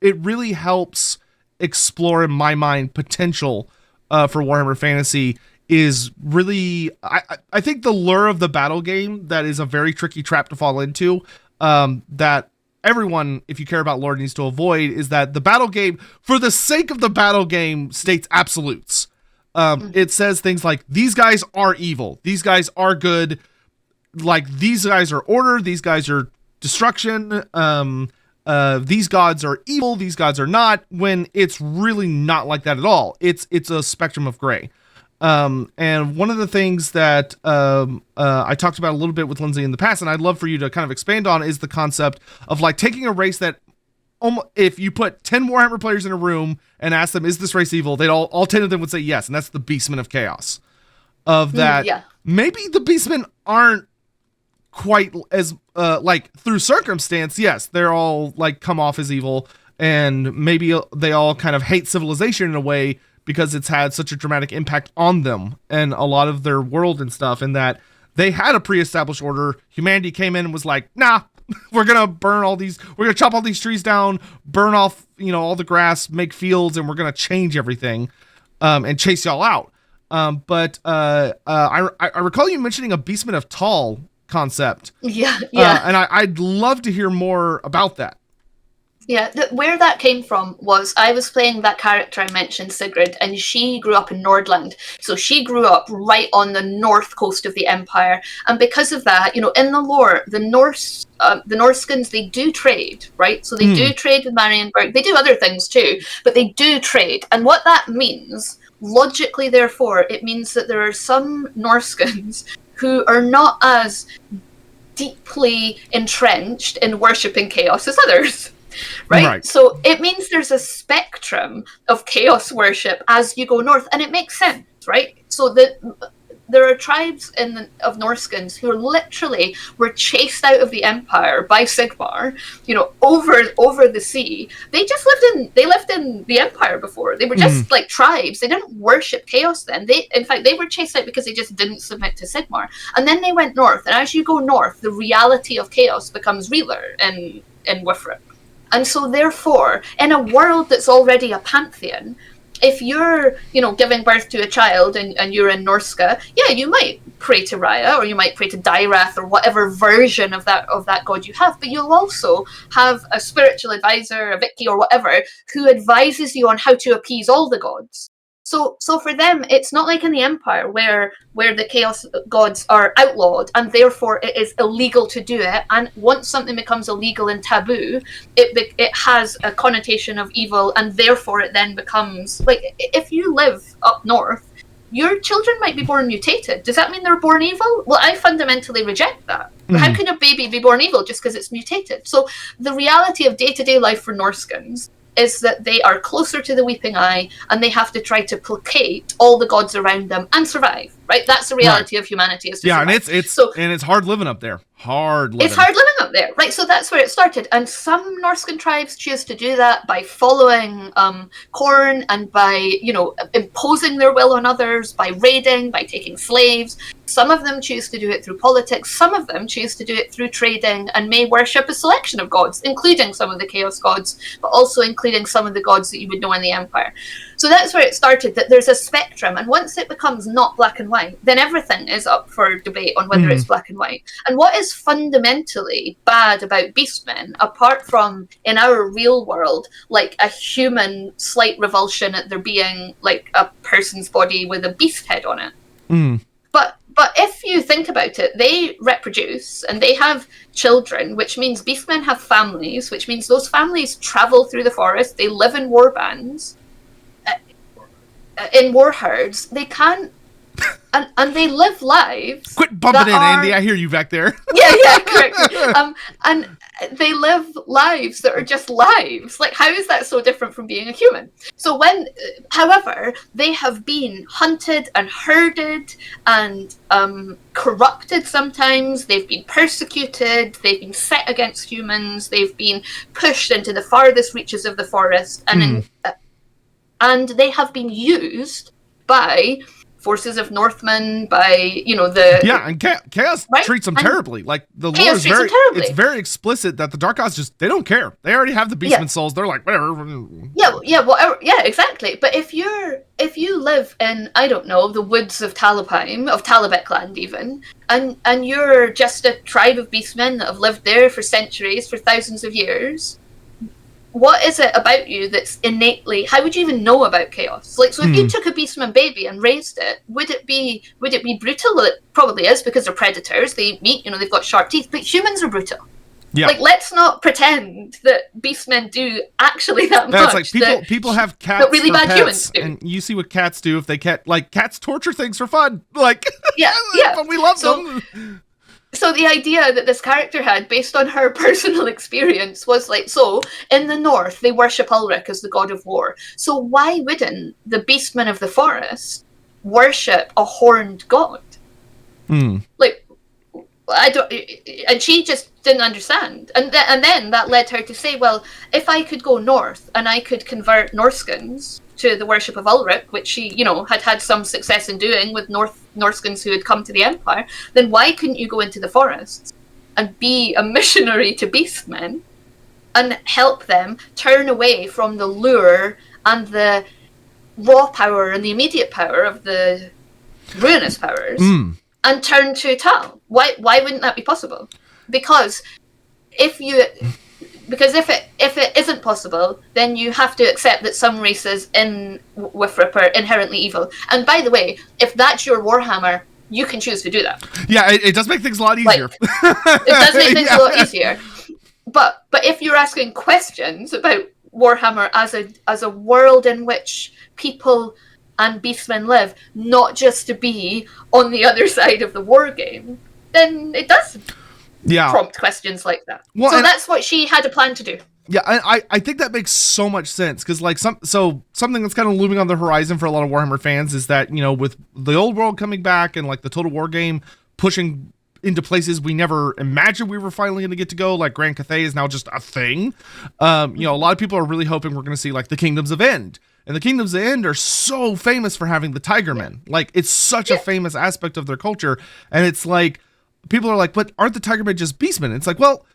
really helps explore in my mind potential for Warhammer Fantasy is really, I think the lure of the battle game that is a very tricky trap to fall into, that everyone, if you care about lore, needs to avoid, is that the battle game, for the sake of the battle game, states absolutes. It says things like, these guys are evil, these guys are good, like these guys are order, these guys are destruction, these gods are evil, these gods are not, when it's really not like that at all. It's a spectrum of gray. And one of the things that I talked about a little bit with Lindsay in the past, and I'd love for you to kind of expand on, is the concept of like taking a race that if you put 10 Warhammer players in a room and ask them, is this race evil? They'd all 10 of them would say yes. And that's the Beastmen of Chaos. Of that, maybe the Beastmen aren't quite as, like through circumstance, yes, they're all like come off as evil, and maybe they all kind of hate civilization in a way because it's had such a dramatic impact on them and a lot of their world and stuff, and that they had a pre-established order. Humanity came in and was like, nah, we're gonna chop all these trees down, burn off, all the grass, make fields, and we're gonna change everything, and chase y'all out. But I recall you mentioning a Beastmen of Tall concept. Yeah. And I'd love to hear more about that. Yeah, where that came from was I was playing that character I mentioned, Sigrid, and she grew up in Nordland. So she grew up right on the north coast of the Empire. And because of that, in the lore, the Norskins, they do trade, right? So they do trade with Marienburg. They do other things too, but they do trade. And what that means, logically, therefore, it means that there are some Norskins who are not as deeply entrenched in worshipping chaos as others. Right? So it means there's a spectrum of chaos worship as you go north, and it makes sense, right? So there are tribes of Norskins who literally were chased out of the Empire by Sigmar, over the sea. They lived in the Empire before. They were just like tribes. They didn't worship chaos then. In fact, they were chased out because they just didn't submit to Sigmar. And then they went north, and as you go north, the reality of chaos becomes realer in Wifrit. And so, therefore, in a world that's already a pantheon, if you're, giving birth to a child and you're in Norska, you might pray to Raya, or you might pray to Dairath, or whatever version of that god you have, but you'll also have a spiritual advisor, a Vicky, or whatever, who advises you on how to appease all the gods. So for them, it's not like in the Empire where the chaos gods are outlawed and therefore it is illegal to do it. And once something becomes illegal and taboo, it has a connotation of evil, and therefore it then becomes like, if you live up north, your children might be born mutated. Does that mean they're born evil? Well, I fundamentally reject that. How can a baby be born evil just because it's mutated? So the reality of day-to-day life for Norskins is that they are closer to the Weeping Eye, and they have to try to placate all the gods around them and survive. right? That's the reality of humanity. Is to and survive. it's hard living up there. Hard living. It's hard living up there, right? So that's where it started. And some Norscan tribes choose to do that by following Khorne and by, imposing their will on others, by raiding, by taking slaves. Some of them choose to do it through politics. Some of them choose to do it through trading and may worship a selection of gods, including some of the Chaos gods, but also including some of the gods that you would know in the Empire. So that's where it started, that there's a spectrum. And once it becomes not black and white, then everything is up for debate on whether it's black and white. And what is fundamentally bad about beastmen, apart from, in our real world, like a human slight revulsion at there being like a person's body with a beast head on it? But if you think about it, they reproduce and they have children, which means beastmen have families, which means those families travel through the forest, they live in war bands, in war herds. They can't, and they live lives. Quit bumping in, Andy. I hear you back there. Yeah, correct. And they live lives that are just lives. Like, how is that so different from being a human? So however, they have been hunted and herded and corrupted sometimes. They've been persecuted. They've been set against humans. They've been pushed into the farthest reaches of the forest, and they have been used by forces of Northmen, by and Chaos treats them terribly. Like the lore is it's very explicit that the Dark Gods they don't care. They already have the Beastman souls. They're like, whatever. Whatever. Yeah, exactly. But if you live in, I don't know, the woods of Talabheim, of Talabek land even, and you're just a tribe of beastmen that have lived there for centuries, for thousands of years, what is it about you that's innately, how would you even know about chaos? Like, so if you took a beastman baby and raised it, would it be brutal? Well, it probably is, because they're predators. They eat meat, they've got sharp teeth, but humans are brutal. Yeah. Like, let's not pretend that beastmen do actually that much. It's like people have cats that really bad pets, humans do. And you see what cats do if they cats torture things for fun. Like, yeah. But we love them. So the idea that this character had, based on her personal experience, was like, so in the north, they worship Ulrich as the god of war. So why wouldn't the beastmen of the forest worship a horned god? Like, I don't, and she just didn't understand. And then that led her to say, well, if I could go north and I could convert Norskans to the worship of Ulrich, which she, had some success in doing with Norskans who had come to the Empire, then why couldn't you go into the forests and be a missionary to beastmen and help them turn away from the lure and the raw power and the immediate power of the ruinous powers and turn to Tal? Why wouldn't that be possible? Because if it isn't possible, then you have to accept that some races in Withrop are inherently evil. And by the way, if that's your Warhammer, you can choose to do that. Yeah, it does make things a lot easier. It does make things a lot easier. But if you're asking questions about Warhammer as a world in which people and beastmen live, not just to be on the other side of the war game, then it does prompt questions like that. Well, so that's what she had a plan to do. Yeah, I think that makes so much sense, because like something that's kind of looming on the horizon for a lot of Warhammer fans is that, with the old world coming back and like the Total War game pushing into places we never imagined we were finally going to get to go, like Grand Cathay is now just a thing. A lot of people are really hoping we're going to see like the Kingdoms of End. And the Kingdoms of End are so famous for having the Tigermen. Like, it's such a famous aspect of their culture. And it's like, people are like, but aren't the Tigermen just beastmen? It's like, well,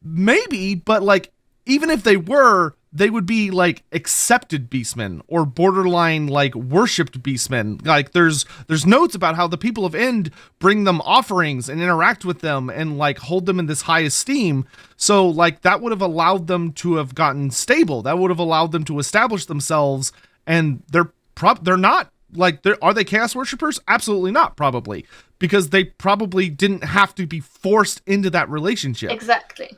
maybe, but like, even if they were, they would be like accepted beastmen or borderline like worshipped beastmen. Like, there's notes about how the people of End bring them offerings and interact with them and like hold them in this high esteem. So like that would have allowed them to have gotten stable. That would have allowed them to establish themselves. And they're not like, are they chaos worshippers? Absolutely not, probably, because they probably didn't have to be forced into that relationship. Exactly.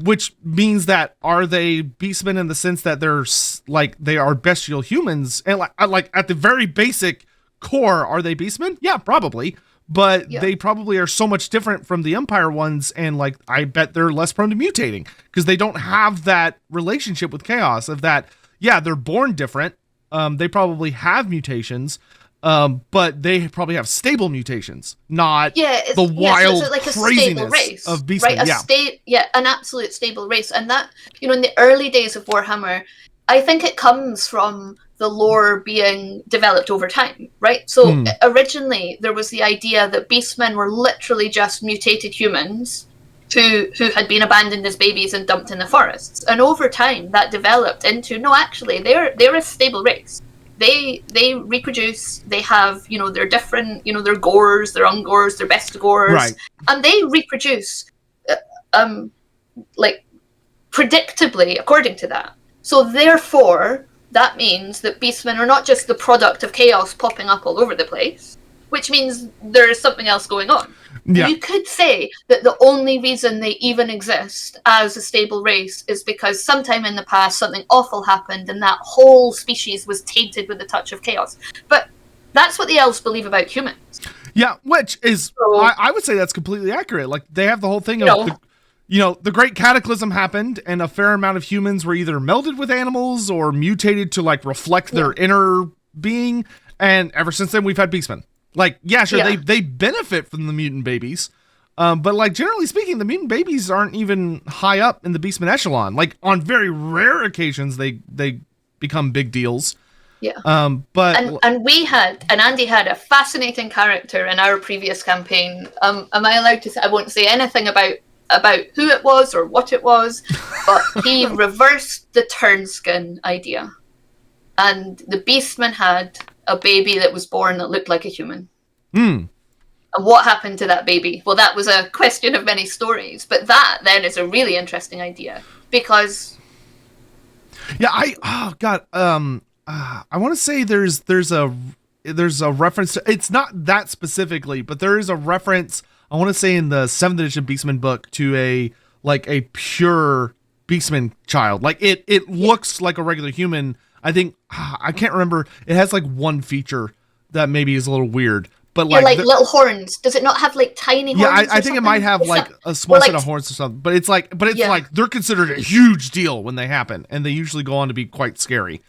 Which means that, are they beastmen in the sense that they're like, they are bestial humans? And like at the very basic core, are they beastmen? Yeah, probably. But they probably are so much different from the Empire ones. And like, I bet they're less prone to mutating because they don't have that relationship with chaos of that. Yeah, they're born different. They probably have mutations. but they probably have stable mutations, not the wild so it's like a craziness stable race of beastmen. Right, an absolute stable race, and that, you know, in the early days of Warhammer, I think it comes from the lore being developed over time, right? So originally there was the idea that beastmen were literally just mutated humans who had been abandoned as babies and dumped in the forests, and over time that developed into, no, actually they're a stable race. They reproduce. They have, you know, they're different. You know, they're gores, they're ungores, they're bestigores, right, and they reproduce, like predictably according to that. So therefore, that means that beastmen are not just the product of chaos popping up all over the place, which means there is something else going on. Yeah. You could say that the only reason they even exist as a stable race is because sometime in the past something awful happened and that whole species was tainted with a touch of chaos. But that's what the elves believe about humans. Yeah, which is, I would say that's completely accurate. Like, they have the whole thing of, the great cataclysm happened and a fair amount of humans were either melded with animals or mutated to, like, reflect their inner being. And ever since then, we've had beastmen. Like, they benefit from the mutant babies. But, like, generally speaking, the mutant babies aren't even high up in the beastman echelon. Like, on very rare occasions, they become big deals. Yeah. But and Andy had a fascinating character in our previous campaign. Am I allowed to say? I won't say anything about who it was or what it was, but he reversed the turnskin idea, and the beastman had a baby that was born that looked like a human. And what happened to that baby? Well, that was a question of many stories, but that then is a really interesting idea because I want to say there's a reference to, it's not that specifically, but there is a reference, I want to say, in the 7th edition Beastman book to a pure Beastman child. Like, it looks like a regular human. I think, I can't remember. It has like one feature that maybe is a little weird, but like little horns. Does it not have like tiny horns? Yeah, I think it might have like a small set of horns or something, but it's like they're considered a huge deal when they happen, and they usually go on to be quite scary.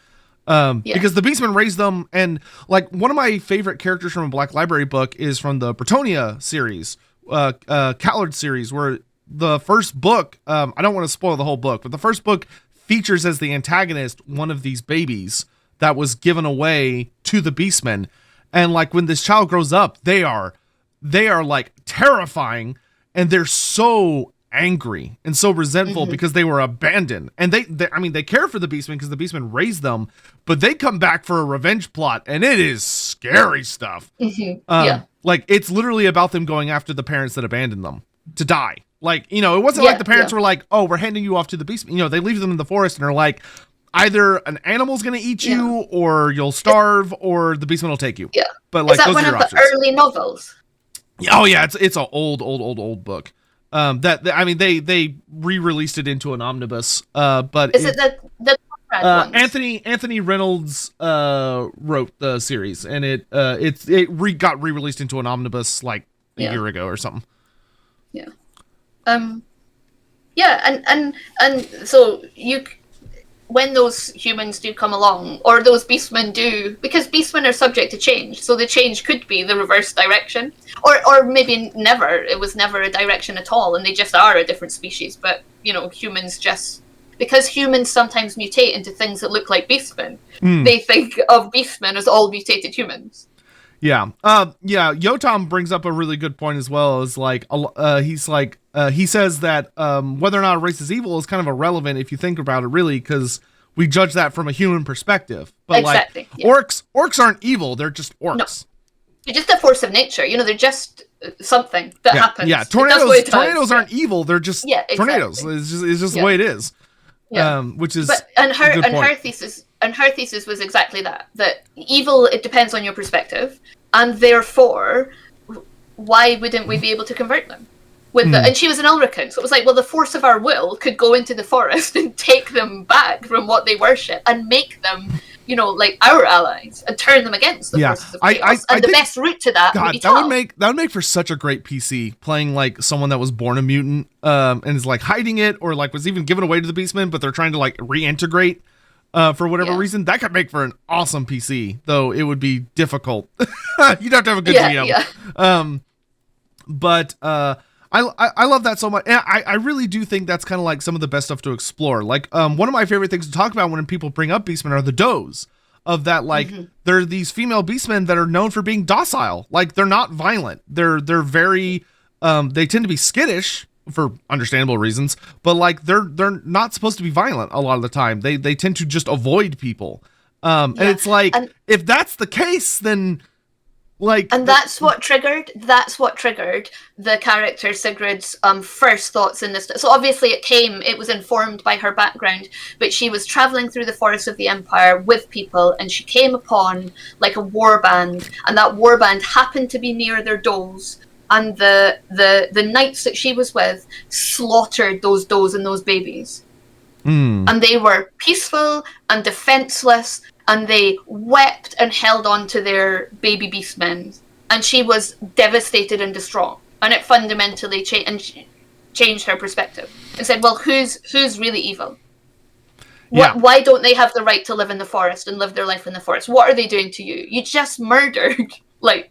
Because the beastmen raise them, and like one of my favorite characters from a Black Library book is from the Bretonia series, Callard series, where the first book, I don't want to spoil the whole book, but the first book features as the antagonist one of these babies that was given away to the beastmen. And like when this child grows up, they are like terrifying, and they're so angry and so resentful because they were abandoned. And they care for the beastmen because the beastmen raised them, but they come back for a revenge plot, and it is scary stuff. Like, it's literally about them going after the parents that abandoned them to die. Like, it wasn't like the parents were like, oh, we're handing you off to the beastmen. They leave them in the forest and are like, either an animal's going to eat you, or you'll starve, or the beastmen will take you. Yeah. But like, is that those one are your of options. The early novels? Oh yeah, it's an old book. They re-released it into an omnibus. But is it the Anthony Reynolds wrote the series, and it got re-released into an omnibus like a year ago or something. Yeah. And so when those humans do come along, or those beastmen do, because beastmen are subject to change, so the change could be the reverse direction, or maybe never, it was never a direction at all, and they just are a different species, but, humans just, because humans sometimes mutate into things that look like beastmen, they think of beastmen as all mutated humans. Yeah. Yotam brings up a really good point as well, is like, he says that whether or not a race is evil is kind of irrelevant if you think about it, really, because we judge that from a human perspective. But exactly, orcs aren't evil, they're just orcs. No. They're just a force of nature, they're just something that happens. Yeah, tornadoes aren't evil, they're just tornadoes. It's just the way it is. Yeah. Which is her thesis was exactly that evil, it depends on your perspective, and therefore why wouldn't we be able to convert them and she was an Ulrican, so it was like, well, the force of our will could go into the forest and take them back from what they worship and make them like our allies and turn them against the forces of chaos. And the best route to that would be that would make for such a great PC, playing like someone that was born a mutant and is like hiding it, or like was even given away to the beastmen, but they're trying to like reintegrate for whatever reason, that could make for an awesome PC, though it would be difficult. You'd have to have a good GM. Yeah. But I love that so much. And I really do think that's kind of like some of the best stuff to explore. Like, one of my favorite things to talk about when people bring up beastmen are the does. Of that, like, there are these female beastmen that are known for being docile. Like, they're not violent. They're very, they tend to be skittish for understandable reasons, but like they're not supposed to be violent a lot of the time. They tend to just avoid people. And it's like, if that's the case, then like, and that's what triggered the character Sigrid's first thoughts in this. So obviously it was informed by her background, but she was traveling through the forests of the Empire with people, and she came upon like a war band, and that war band happened to be near their does, and the knights that she was with slaughtered those does and those babies. And they were peaceful and defenseless, and they wept and held on to their baby beastmen. And she was devastated and distraught. And it fundamentally changed her perspective. And said, well, who's really evil? Why don't they have the right to live in the forest and live their life in the forest? What are they doing to you? You just murdered, like...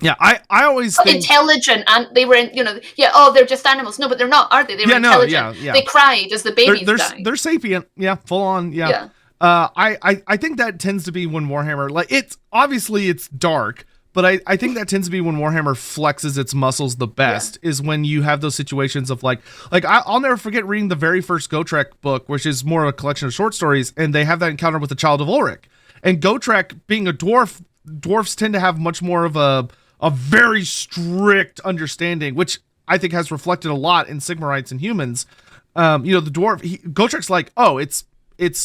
Yeah, I always think... Intelligent, and they were in, they're just animals. No, but they're not, are they? They were intelligent. They cried as the babies died. They're sapient. Yeah, full on, yeah. I think that tends to be when Warhammer, like, it's dark, but I think that tends to be when Warhammer flexes its muscles the best, is when you have those situations of like I'll never forget reading the very first Gotrek book, which is more of a collection of short stories, and they have that encounter with the child of Ulrich. And Gotrek, being a dwarf, dwarfs tend to have much more of a very strict understanding, which I think has reflected a lot in Sigmarites and humans. The dwarf, Gotrek's like, oh, it's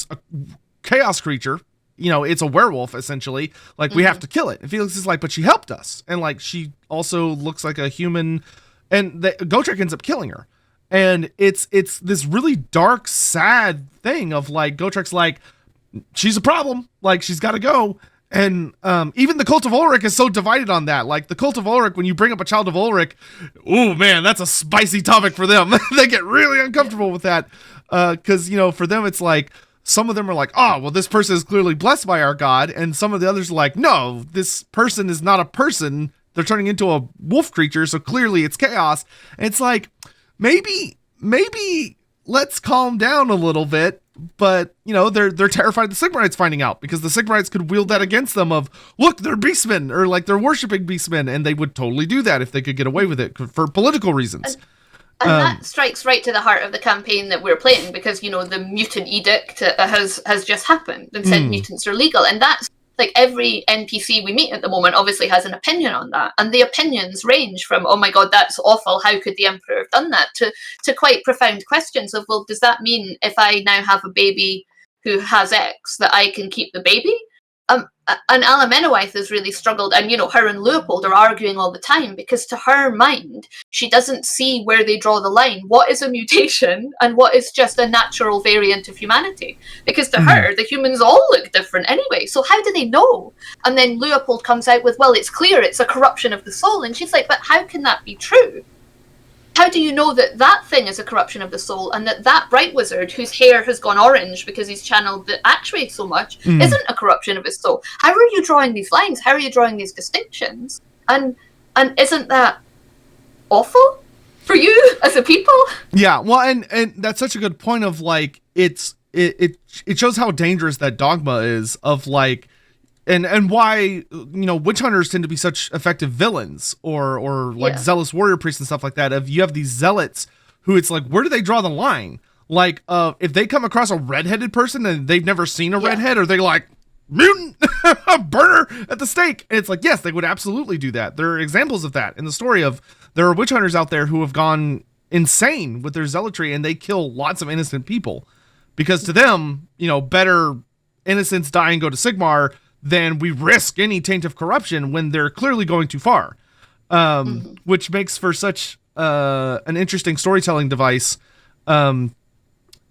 a chaos creature, it's a werewolf essentially, like we have to kill it. And Felix is like, but she helped us, and like she also looks like a human, and Gotrek ends up killing her. And it's this really dark, sad thing of like, Gotrek's like, she's a problem, like she's got to go. And even the Cult of Ulrich is so divided on that. Like, the Cult of Ulrich, when you bring up a child of Ulrich, oh man, that's a spicy topic for them. They get really uncomfortable with that. Because, for them, it's like, some of them are like, oh, well, this person is clearly blessed by our God. And some of the others are like, no, this person is not a person. They're turning into a wolf creature, so clearly it's chaos. And it's like, maybe let's calm down a little bit. But, they're terrified the Sigmarites finding out, because the Sigmarites could wield that against them of, look, they're beastmen, or like they're worshiping beastmen, and they would totally do that if they could get away with it for political reasons. And that strikes right to the heart of the campaign that we're playing, because, the mutant edict has just happened and said mutants are legal. And that's like every NPC we meet at the moment obviously has an opinion on that. And the opinions range from, oh my God, that's awful, how could the Emperor have done that? To quite profound questions of, well, does that mean if I now have a baby who has X that I can keep the baby? And Alamenowith has really struggled, and her and Leopold are arguing all the time, because to her mind, she doesn't see where they draw the line. What is a mutation and what is just a natural variant of humanity? Because to her, the humans all look different anyway, so how do they know? And then Leopold comes out with, well, it's clear it's a corruption of the soul, and she's like, but how can that be true? How do you know that thing is a corruption of the soul, and that bright wizard whose hair has gone orange because he's channeled the actuary so much isn't a corruption of his soul? How are you drawing these lines? How are you drawing these distinctions? And isn't that awful for you as a people? Yeah, well, and that's such a good point of like, it shows how dangerous that dogma is of like, and why witch hunters tend to be such effective villains, or like zealous warrior priests and stuff like that. If you have these zealots who, it's like, where do they draw the line? Like, if they come across a redheaded person and they've never seen a redhead, are they like, mutant, burner at the stake? And it's like, yes, they would absolutely do that. There are examples of that in the story of, there are witch hunters out there who have gone insane with their zealotry, and they kill lots of innocent people, because to them, better innocents die and go to Sigmar than we risk any taint of corruption when they're clearly going too far. Which makes for such an interesting storytelling device.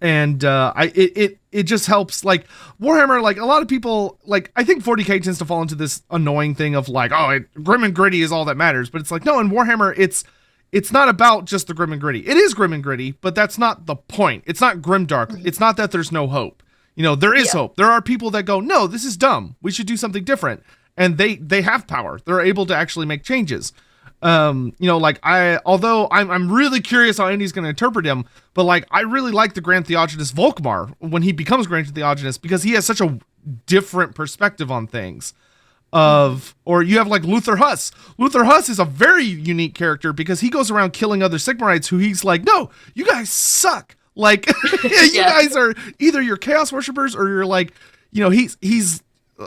It just helps, like, Warhammer, like, a lot of people, like, I think 40k tends to fall into this annoying thing of like, oh, grim and gritty is all that matters. But it's like, no, in Warhammer, it's not about just the grim and gritty. It is grim and gritty, but that's not the point. It's not grimdark. It's not that there's no hope. There is Yeah. hope. There are people that go, no, this is dumb. We should do something different. And they have power. They're able to actually make changes. Although I'm really curious how Andy's going to interpret him, but like, I really like the Grand Theogenist Volkmar when he becomes Grand Theogenist, because he has such a different perspective on things. Or you have like Luther Huss. Luther Huss is a very unique character because he goes around killing other Sigmarites who he's like, no, you guys suck. Like, you guys are either you're chaos worshippers or you're like, he's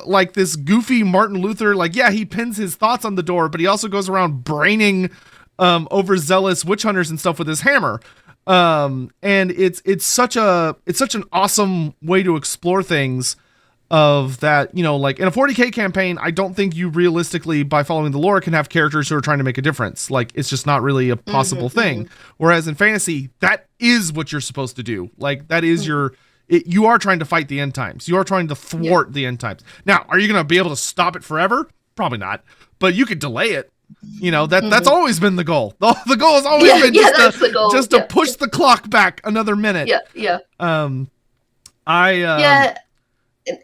like this goofy Martin Luther. Like, yeah, he pins his thoughts on the door, but he also goes around braining overzealous witch hunters and stuff with his hammer. And it's such an awesome way to explore things. Of that, like in a 40k campaign, I don't think you realistically, by following the lore, can have characters who are trying to make a difference. Like, it's just not really a possible thing. Whereas in fantasy, that is what you're supposed to do. Like, that is you are trying to fight the end times. You are trying to thwart the end times. Now, are you going to be able to stop it forever? Probably not. But you could delay it. That's always been the goal. The goal has always been just to push the clock back another minute. Yeah.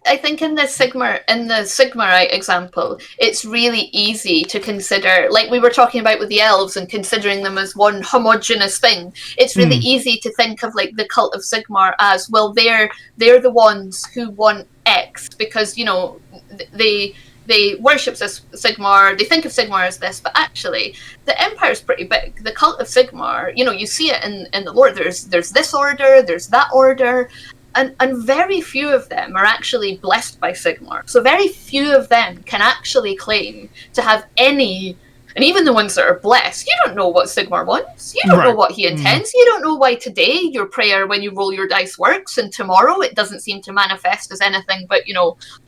I think in the Sigmarite example, it's really easy to consider, like we were talking about with the elves and considering them as one homogenous thing. It's really easy to think of like the cult of Sigmar as, well, they're the ones who want X because, they worship Sigmar, they think of Sigmar as this, but actually the Empire's pretty big. The cult of Sigmar, you see it in the lore. There's this order, there's that order. And very few of them are actually blessed by Sigmar. So very few of them can actually claim to have any, and even the ones that are blessed, you don't know what Sigmar wants. You don't know what he intends. You don't know why today your prayer when you roll your dice works, and tomorrow it doesn't seem to manifest as anything but,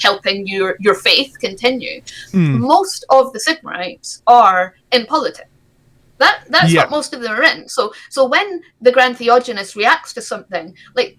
helping your faith continue. Most of the Sigmarites are in politics. That's what most of them are in. So when the Grand Theogenist reacts to something, like,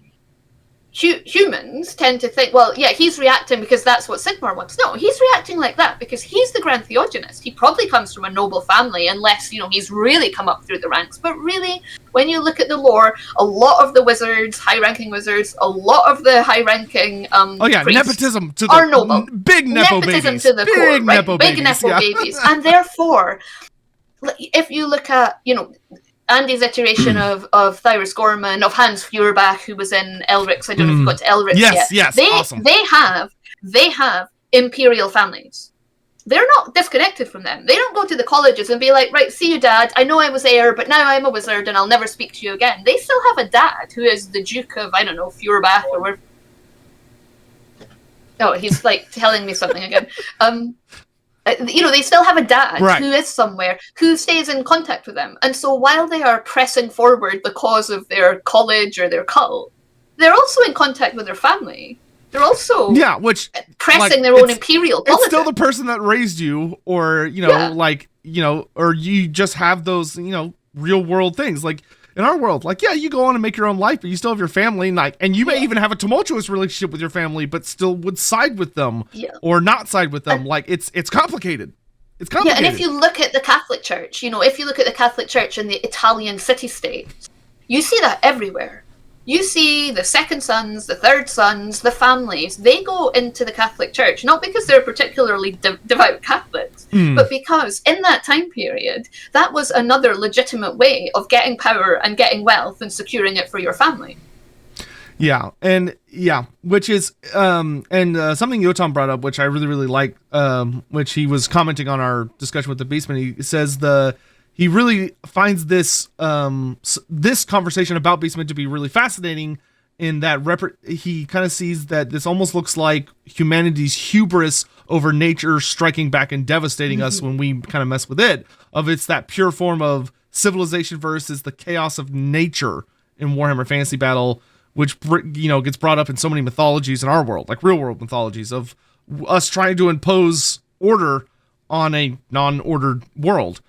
humans tend to think, well, yeah, he's reacting because that's what Sigmar wants. No, he's reacting like that because he's the Grand Theogenist. He probably comes from a noble family, unless, he's really come up through the ranks. But really, when you look at the lore, a lot of the wizards, high-ranking wizards, a lot of the high-ranking nepotism to are noble. Big nepo nepotism babies. to the core, right? Nepo Big nepo babies. And therefore, if you look at, Andy's iteration of Thyrus Gorman, of Hans Feuerbach, who was in Elric's. I don't know if you got to Elric's yet. Yes, awesome. They have imperial families. They're not disconnected from them. They don't go to the colleges and be like, right, see you, Dad. I know I was heir, but now I'm a wizard and I'll never speak to you again. They still have a dad who is the Duke of, I don't know, Feuerbach or where. Oh, he's like telling me something again. They still have a dad who is somewhere, who stays in contact with them. And so while they are pressing forward the cause of their college or their cult, they're also in contact with their family. They're also pressing their own imperial politics. It's still the person that raised you, or, or you just have those, real world things. Like, in our world, like, yeah, you go on and make your own life, but you still have your family, and you may even have a tumultuous relationship with your family, but still would side with them or not side with them. Like, it's complicated. It's complicated. Yeah, and if you look at the Catholic Church, if you look at the Catholic Church in the Italian city-states, you see that everywhere. You see the second sons, the third sons, the families, they go into the Catholic Church, not because they're particularly devout Catholics, but because in that time period, that was another legitimate way of getting power and getting wealth and securing it for your family. Yeah, which is, something Yotam brought up, which I really, really like, which he was commenting on our discussion with the Beastman. He says he really finds this conversation about Beastmen to be really fascinating in that he kind of sees that this almost looks like humanity's hubris over nature striking back and devastating us when we kind of mess with it. It's that pure form of civilization versus the chaos of nature in Warhammer Fantasy Battle, which gets brought up in so many mythologies in our world, like real world mythologies, of us trying to impose order on a non-ordered world.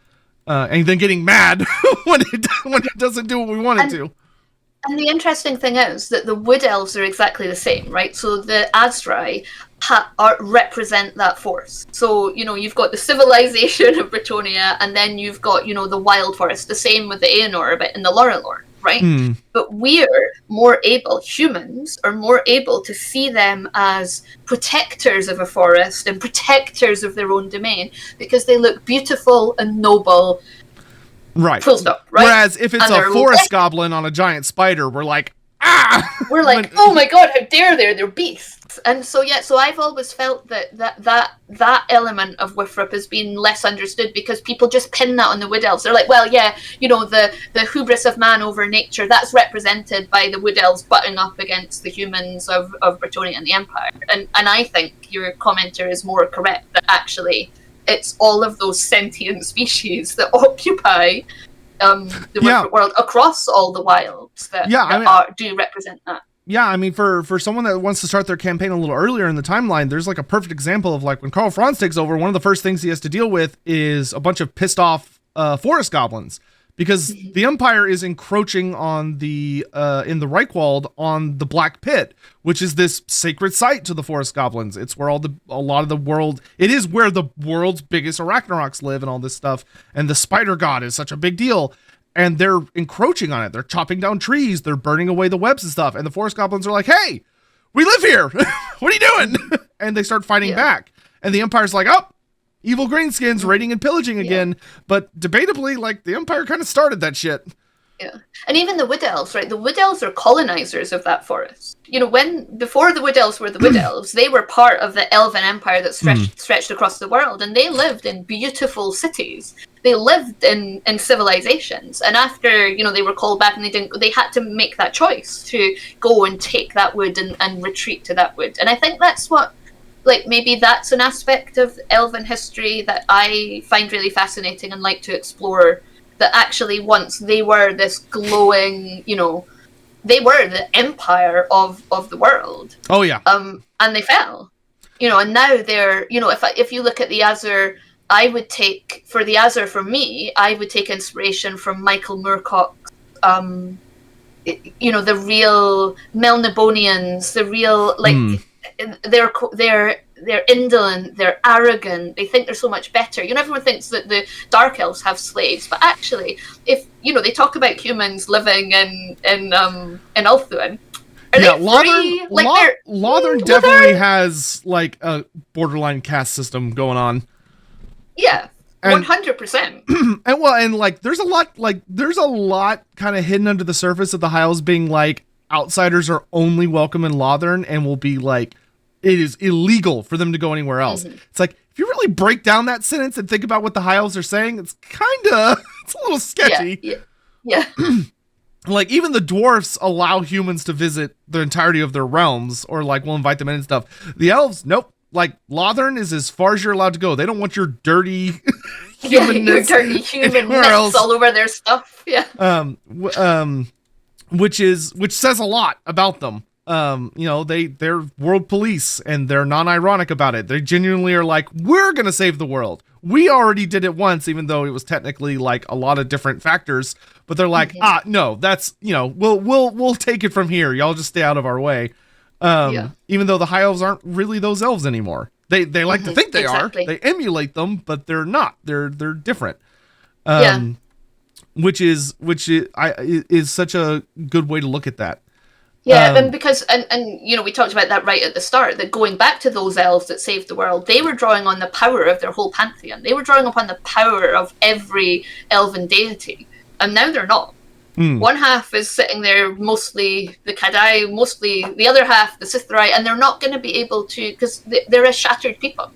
And then getting mad when it doesn't do what we want it to. And the interesting thing is that the Wood Elves are exactly the same, right? So the Azrai represent that force. So, you've got the civilization of Bretonnia, and then you've got, the wild forest, the same with the Aenor, but in the Lorelor. right? But humans are more able to see them as protectors of a forest and protectors of their own domain because they look beautiful and noble. Right. Full stop, right? Whereas if it's a forest goblin on a giant spider, we're like, ah! We're like, oh my god, how dare they? They're beasts. And so I've always felt that element of Wifrup has been less understood because people just pin that on the Wood Elves. They're like, well, yeah, the hubris of man over nature, that's represented by the Wood Elves butting up against the humans of Bretonnia and the Empire. And I think your commenter is more correct, that actually it's all of those sentient species that occupy the Wifrup world across all the wilds that do represent that. Yeah, I mean, for someone that wants to start their campaign a little earlier in the timeline, there's like a perfect example of like when Karl Franz takes over, one of the first things he has to deal with is a bunch of pissed off forest goblins because the Empire is encroaching on the in the Reichwald on the Black Pit, which is this sacred site to the forest goblins. It's where it is where the world's biggest Arachnaroks live and all this stuff. And the spider god is such a big deal. And they're encroaching on it. They're chopping down trees. They're burning away the webs and stuff. And the forest goblins are like, hey, we live here. What are you doing? And they start fighting back. And the Empire's like, oh, evil greenskins raiding and pillaging again. But debatably, like, the Empire kind of started that shit. Yeah. And even the Wood Elves, right? The Wood Elves are colonizers of that forest. Before the Wood Elves were the Wood Elves, they were part of the Elven Empire that stretched across the world. And they lived in beautiful cities. They lived in civilizations, and after they were called back and they had to make that choice to go and take that wood and retreat to that wood. And I think that's what, like, maybe that's an aspect of Elven history that I find really fascinating and like to explore. That actually once they were this glowing, they were the empire of the world. Oh yeah. And they fell, and now they're, if you look at the Azur. I would take inspiration from Michael Moorcock's, the real Melnibonians, the real, they're indolent, they're arrogant, they think they're so much better. Everyone thinks that the Dark Elves have slaves, but actually, if, they talk about humans living in Ulthuan. Lothern definitely has, like, a borderline caste system going on. Yeah, 100%. And there's a lot kind of hidden under the surface of the High Elves being like, outsiders are only welcome in Lothern and will be like, it is illegal for them to go anywhere else. It's like, if you really break down that sentence and think about what the High Elves are saying, it's a little sketchy. Yeah. Like, even the dwarfs allow humans to visit the entirety of their realms, or like, we'll invite them in and stuff. The elves, nope. Like, Lothern is as far as you're allowed to go. They don't want your dirty humanness. Your dirty humanness all over their stuff. Yeah. Which says a lot about them. They're world police, and they're non-ironic about it. They genuinely are like, we're gonna save the world. We already did it once, even though it was technically like a lot of different factors. But they're like, no, that's, we'll take it from here. Y'all just stay out of our way. Even though the High Elves aren't really those elves anymore. They like to think they are. They emulate them, but they're not. They're different. Which is such a good way to look at that. Yeah, and because we talked about that right at the start, that going back to those elves that saved the world, they were drawing on the power of their whole pantheon. They were drawing upon the power of every elven deity, and now they're not. One half is sitting there, mostly the Kadai, mostly the other half, the Sithrai, and they're not going to be able to, because they're a shattered people.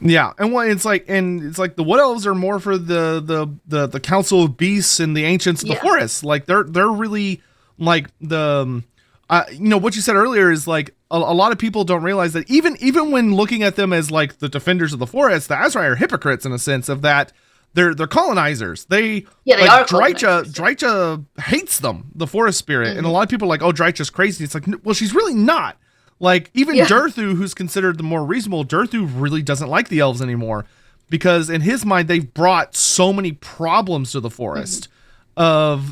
Yeah, and it's like the Wood Elves are more for the Council of Beasts and the Ancients of the Forest. Like, they're really like the what you said earlier is like a lot of people don't realize that even when looking at them as like the defenders of the forest, the Azrai are hypocrites in a sense of that. They're colonizers. They are Drycha hates them, the forest spirit. And a lot of people are like, oh, Drycha's crazy. It's like, well, she's really not. Like, even Durthu, who's considered the more reasonable, Durthu really doesn't like the elves anymore because in his mind, they've brought so many problems to the forest. Granted,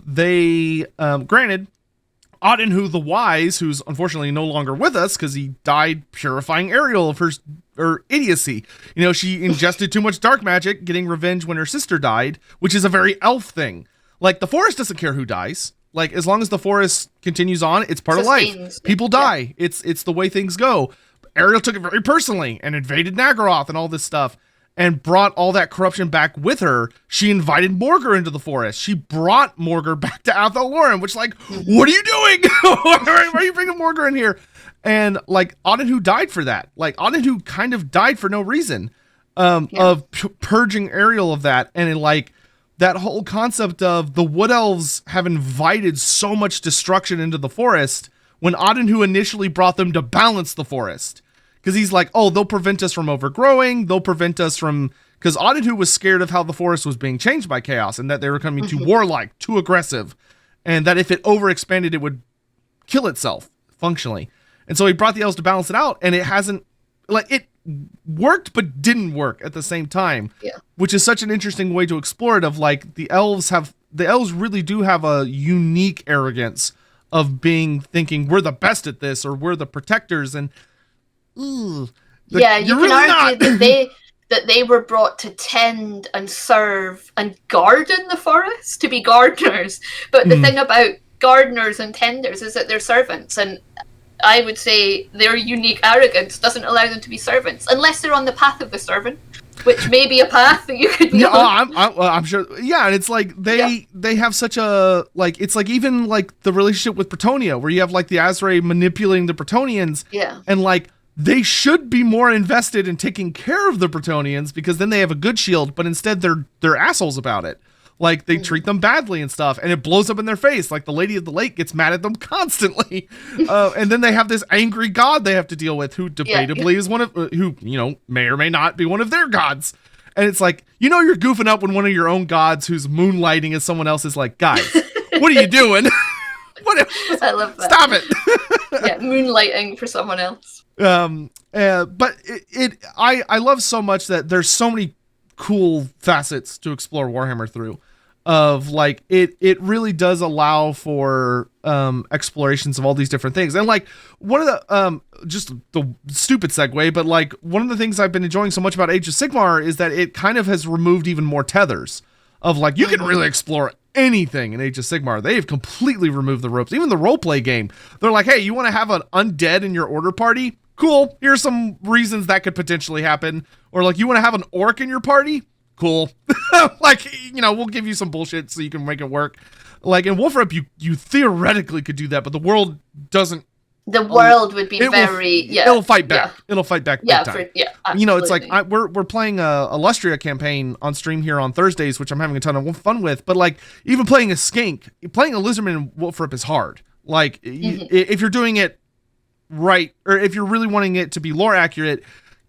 Adenhu the Wise, who's unfortunately no longer with us because he died purifying Ariel of her idiocy. She ingested too much dark magic, getting revenge when her sister died, which is a very elf thing. Like, the forest doesn't care who dies. Like, as long as the forest continues on, it's part of life. People die. It's the way things go. Ariel took it very personally and invaded Nagaroth and all this stuff and brought all that corruption back with her. She invited Morgar into the forest. She brought Morgar back to Athel Loren, which, like, what are you doing? Why are you bringing Morgar in here? And, like, Adenhu died for that. Like, Adenhu kind of died for no reason of purging Ariel of that. And, like, that whole concept of the Wood Elves have invited so much destruction into the forest when Adenhu initially brought them to balance the forest. Because he's like, oh, they'll prevent us from overgrowing. They'll prevent us from... Because Adenhu was scared of how the forest was being changed by chaos and that they were coming too warlike, too aggressive. And that if it overexpanded, it would kill itself, functionally. And so he brought the elves to balance it out. And it hasn't... Like, it worked, but didn't work at the same time. Yeah. Which is such an interesting way to explore it, of, like, the elves really do have a unique arrogance of thinking we're the best at this, or we're the protectors, and... you can argue that they were brought to tend and serve and garden the forest, to be gardeners. But the thing about gardeners and tenders is that they're servants, and I would say their unique arrogance doesn't allow them to be servants unless they're on the path of the servant, which may be a path that you could be on. I'm sure. Yeah, and it's like they have such a, like, it's like even like the relationship with Bretonnia, where you have like the Azrae manipulating the Bretonians. Yeah. And like, they should be more invested in taking care of the Bretonians because then they have a good shield, but instead they're assholes about it. Like, they treat them badly and stuff, and it blows up in their face. Like, the Lady of the Lake gets mad at them constantly. And then they have this angry god they have to deal with, who debatably is one of, who, you know, may or may not be one of their gods. And it's like, you know, you're goofing up when one of your own gods who's moonlighting as someone else is like, guys, what are you doing? I love that. Stop it. Yeah, moonlighting for someone else. But I love so much that there's so many cool facets to explore Warhammer through, of like, it really does allow for explorations of all these different things. And like, one of the just the stupid segue, but like, one of the things I've been enjoying so much about Age of Sigmar is that it kind of has removed even more tethers of like, you can really explore anything in Age of Sigmar. They've completely removed the ropes. Even the roleplay game, they're like, hey, you want to have an undead in your order party? Cool. Here's some reasons that could potentially happen. Or like, you want to have an orc in your party? Cool. Like, you know, we'll give you some bullshit so you can make it work. Like, in Wolf Rep, you theoretically could do that, but the world doesn't. The world would be it'll fight back. Yeah. It'll fight back. Yeah, big time. Absolutely. You know, it's like we're playing a Illustria campaign on stream here on Thursdays, which I'm having a ton of fun with. But like, even playing a skink, playing a lizardman in Wolf Rep is hard. Like, if you're doing it right, or if you're really wanting it to be lore accurate,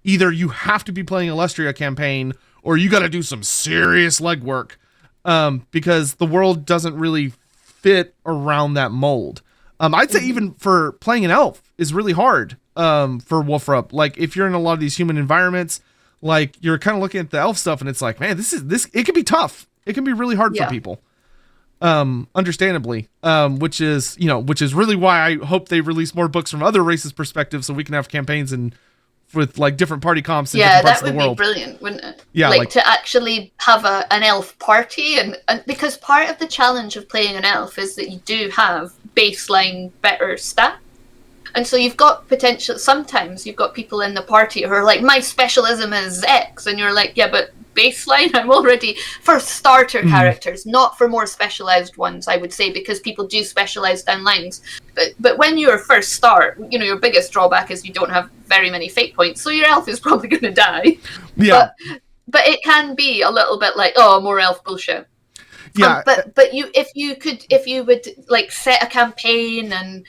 either you have to be playing Illustria campaign, or you got to do some serious legwork, because the world doesn't really fit around that mold. I'd say even for playing an elf is really hard for Wolfrup. Like, if you're in a lot of these human environments, like, you're kind of looking at the elf stuff and it's like, man, this it can be tough. It can be really hard for people. Understandably, which is really why I hope they release more books from other races' perspectives, so we can have campaigns and with like different party comps in different parts of the world. That would be brilliant, wouldn't it? Yeah, like to actually have an elf party, and because part of the challenge of playing an elf is that you do have baseline better stats. And so you've got sometimes you've got people in the party who are like, my specialism is X, and you're like, yeah, but baseline, I'm already for starter characters, not for more specialized ones, I would say, because people do specialize down lines. But when you first start, you know, your biggest drawback is you don't have very many fate points, so your elf is probably going to die. Yeah. But it can be a little bit like, oh, more elf bullshit. Yeah. But if you would like set a campaign and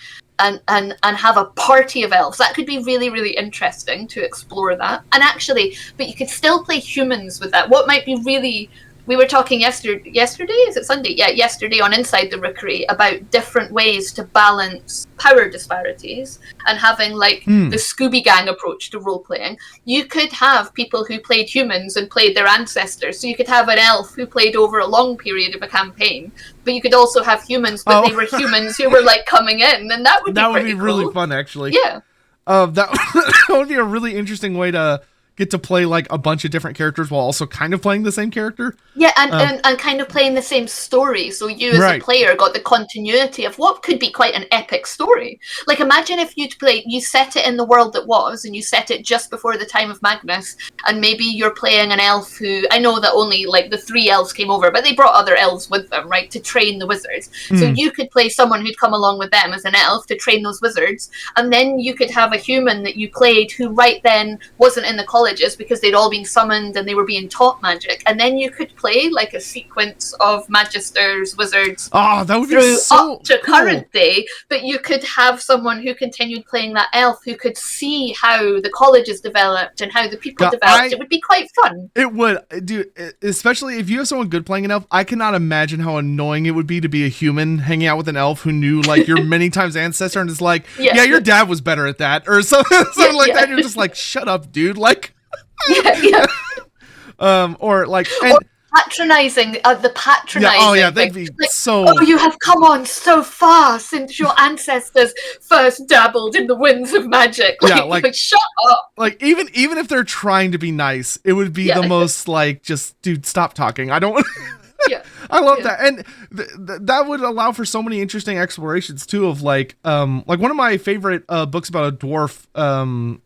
have a party of elves, that could be really, really interesting to explore that. And actually, but you could still play humans with that. What might be really, we were talking yesterday, is it Sunday? Yeah, yesterday on Inside the Rookery about different ways to balance power disparities and having like the Scooby Gang approach to role playing. You could have people who played humans and played their ancestors. So you could have an elf who played over a long period of a campaign, but you could also have humans, but they were humans who were like coming in, and that would be really fun, actually. Yeah. That would be a really interesting way to get to play like a bunch of different characters while also kind of playing the same character. Yeah, and kind of playing the same story. So you as a player got the continuity of what could be quite an epic story. Like imagine if you set it in the world that was, and you set it just before the time of Magnus, and maybe you're playing an elf who, I know that only like the 3 elves came over, but they brought other elves with them, right, to train the wizards. So you could play someone who'd come along with them as an elf to train those wizards, and then you could have a human that you played who right then wasn't in the colleges because they'd all been summoned and they were being taught magic, and then you could play like a sequence of magisters, wizards, that would be so up to cool. current day, but you could have someone who continued playing that elf who could see how the colleges developed and how the people developed. It would be quite fun. It would, dude, especially if you have someone good playing an elf. I cannot imagine how annoying it would be to be a human hanging out with an elf who knew like your many times ancestor and is like, yeah, your dad was better at that, or something like that. And you're just like, shut up, dude. Like, or like, or patronizing, the patronizing. Yeah, oh yeah, they'd be like, so. Oh, you have come on so far since your ancestors first dabbled in the winds of magic. Like shut up. Like even if they're trying to be nice, it would be the most like, just dude, stop talking. I don't. Yeah. I love that, and that would allow for so many interesting explorations too. Of like one of my favorite books about a dwarf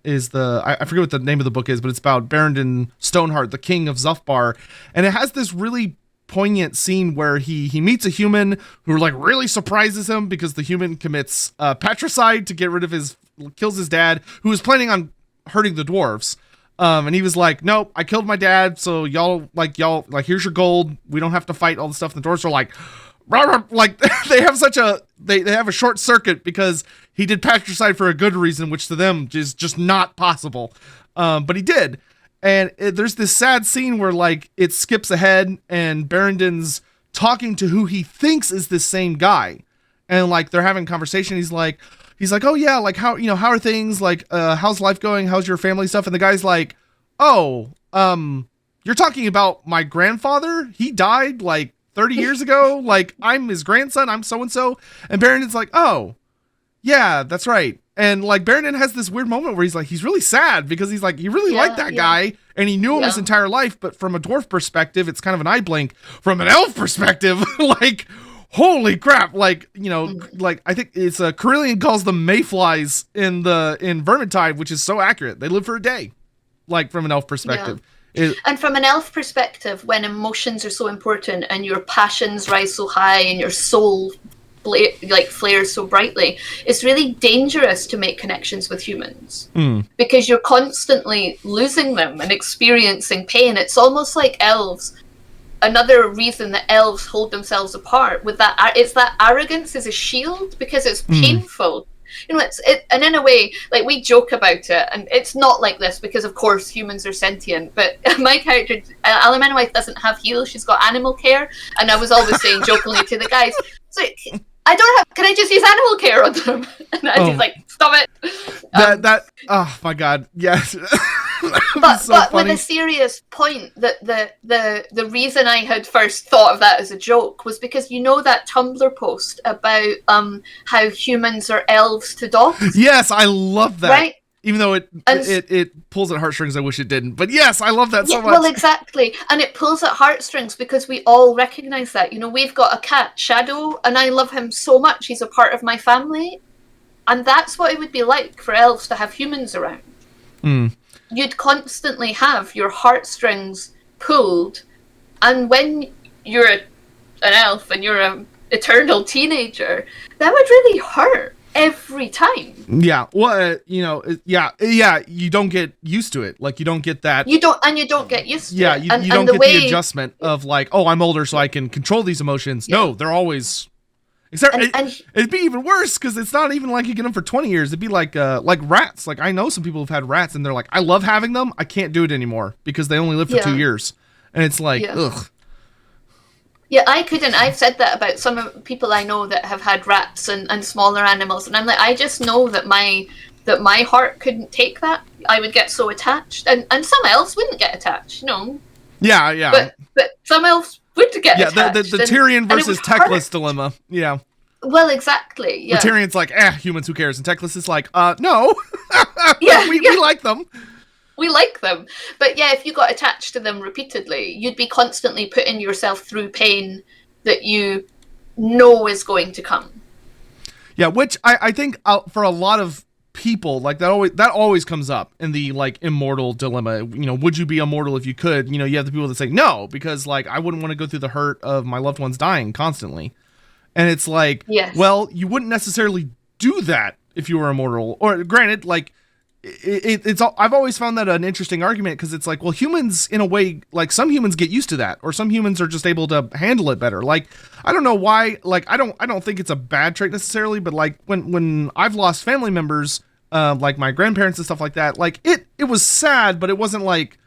is I forget what the name of the book is, but it's about Barrington Stoneheart, the king of Zuthbar, and it has this really poignant scene where he meets a human who like really surprises him because the human commits patricide to get rid of kills his dad, who was planning on hurting the dwarves. And he was like, nope, I killed my dad. So y'all, here's your gold. We don't have to fight all the stuff. And the dwarves are like, rah, rah, like they have they have a short circuit because he did patricide for a good reason, which to them is just not possible. But he did. And there's this sad scene where like it skips ahead and Barrington's talking to who he thinks is the same guy. And like they're having a conversation. He's like, oh yeah, like how are things? Like, how's life going? How's your family stuff? And the guy's like, oh, you're talking about my grandfather? He died like 30 years ago. Like I'm his grandson. I'm so-and-so. And Barrington's like, oh yeah, that's right. And like Barrington has this weird moment where he's really sad because he's like, he really liked that guy and he knew him his entire life. But from a dwarf perspective, it's kind of an eye blink. From an elf perspective, like, holy crap, like, like I think it's Carillion calls them mayflies in Vermintide, which is so accurate. They live for a day, like from an elf perspective. And from an elf perspective, when emotions are so important and your passions rise so high and your soul flares so brightly, it's really dangerous to make connections with humans because you're constantly losing them and experiencing pain. It's almost like elves. Another reason that elves hold themselves apart with that it's that arrogance is a shield because it's painful. And in a way, like we joke about it, and it's not like this because of course humans are sentient. But my character, Alimenowith, doesn't have heals; she's got animal care. And I was always saying jokingly to the guys, "So I don't have. Can I just use animal care on them?" And she's like, "Stop it." Oh my god, yes. But with a serious point, that the reason I had first thought of that as a joke was because that Tumblr post about how humans are elves to dogs. Yes, I love that. Right? Even though and it pulls at heartstrings, I wish it didn't. But yes, I love that so much. Well, exactly, and it pulls at heartstrings because we all recognize that. We've got a cat, Shadow, and I love him so much. He's a part of my family, and that's what it would be like for elves to have humans around. You'd constantly have your heartstrings pulled, and when you're an elf and you're an eternal teenager, that would really hurt every time. Yeah, well, you don't get used to it. Like you don't get that. You don't get used to it. Yeah, you don't get the adjustment of like, oh, I'm older, so I can control these emotions. Yeah. No, they're always. Except it'd be even worse because it's not even like you get them for 20 years. It'd be like rats. Like I know some people who've had rats and they're like, I love having them. I can't do it anymore because they only live for 2 years. And it's like, ugh. Yeah, I couldn't. I've said that about some of people I know that have had rats and smaller animals. And I'm like, I just know that my heart couldn't take that. I would get so attached. And some elves wouldn't get attached, Yeah, yeah. But some elves would get attached. Yeah, the Tyrion versus Teclis dilemma. Yeah. Well, exactly. Yeah. Tyrion's like, humans, who cares? And Teclis is like, no. We like them. We like them. But yeah, if you got attached to them repeatedly, you'd be constantly putting yourself through pain that you know is going to come. Yeah, which I think for a lot of people, like that always comes up in the like immortal dilemma. Would you be immortal if you could? You have the people that say no, because like I wouldn't want to go through the hurt of my loved ones dying constantly. And it's like, yes. Well, you wouldn't necessarily do that if you were immortal. Or granted, like it's I've always found that an interesting argument, because it's like, well, humans in a way, like some humans get used to that, or some humans are just able to handle it better. Like, I don't know why, like I don't think it's a bad trait necessarily, but like when I've lost family members, like my grandparents and stuff like that, like it was sad, but it wasn't like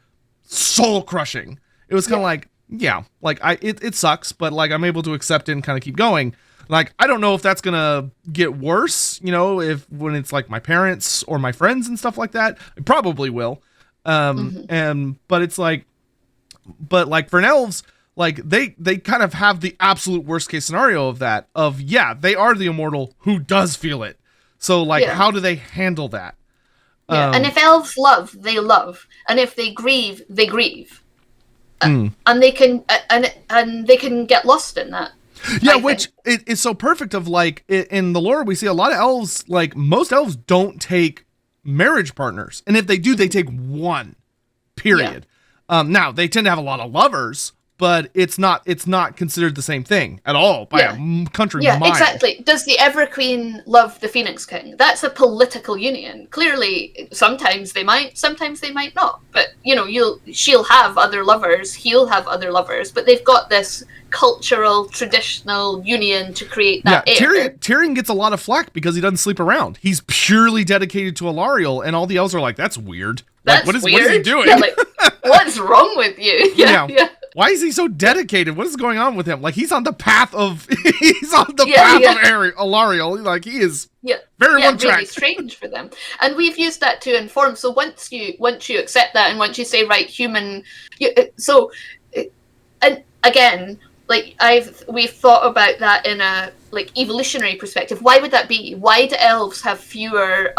soul crushing. It was kind of like, yeah, like it sucks, but like I'm able to accept it and kind of keep going. Like, I don't know if that's gonna get worse, when it's like my parents or my friends and stuff like that. It probably will. But it's like, for an elves, like they kind of have the absolute worst case scenario of that. They are the immortal who does feel it. So like, how do they handle that? Yeah. And if elves love, they love, and if they grieve, they grieve, and they can and they can get lost in that. Yeah, which is so perfect of like in the lore, we see a lot of elves, like most elves don't take marriage partners. And if they do, they take one, period. Yeah. Now they tend to have a lot of lovers, but it's not considered the same thing at all by a country mile. Yeah, exactly. Does the Everqueen love the Phoenix King? That's a political union. Clearly, sometimes they might not. But she'll have other lovers, he'll have other lovers, but they've got this cultural, traditional union to create that air. Tyrion gets a lot of flack because he doesn't sleep around. He's purely dedicated to Alariel, and all the elves are like, that's weird. That's what is weird. He doing? Yeah, like, what's wrong with you? Yeah. Why is he so dedicated? What is going on with him? Like, he's on the path of Alariel. Like, he is very one track. Really strange for them. And we've used that to inform. So once you accept that, and once you say, right, human, and again, like we've thought about that in a like evolutionary perspective. Why would that be? Why do elves have fewer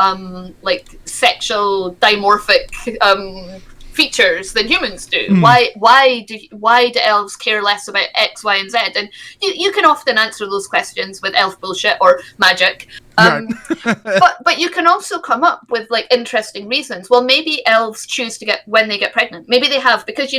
like sexual dimorphic features than humans do? Why do elves care less about X, Y, and Z? And you can often answer those questions with elf bullshit or magic. But you can also come up with like interesting reasons. Well, maybe elves choose to when they get pregnant. Maybe they have, because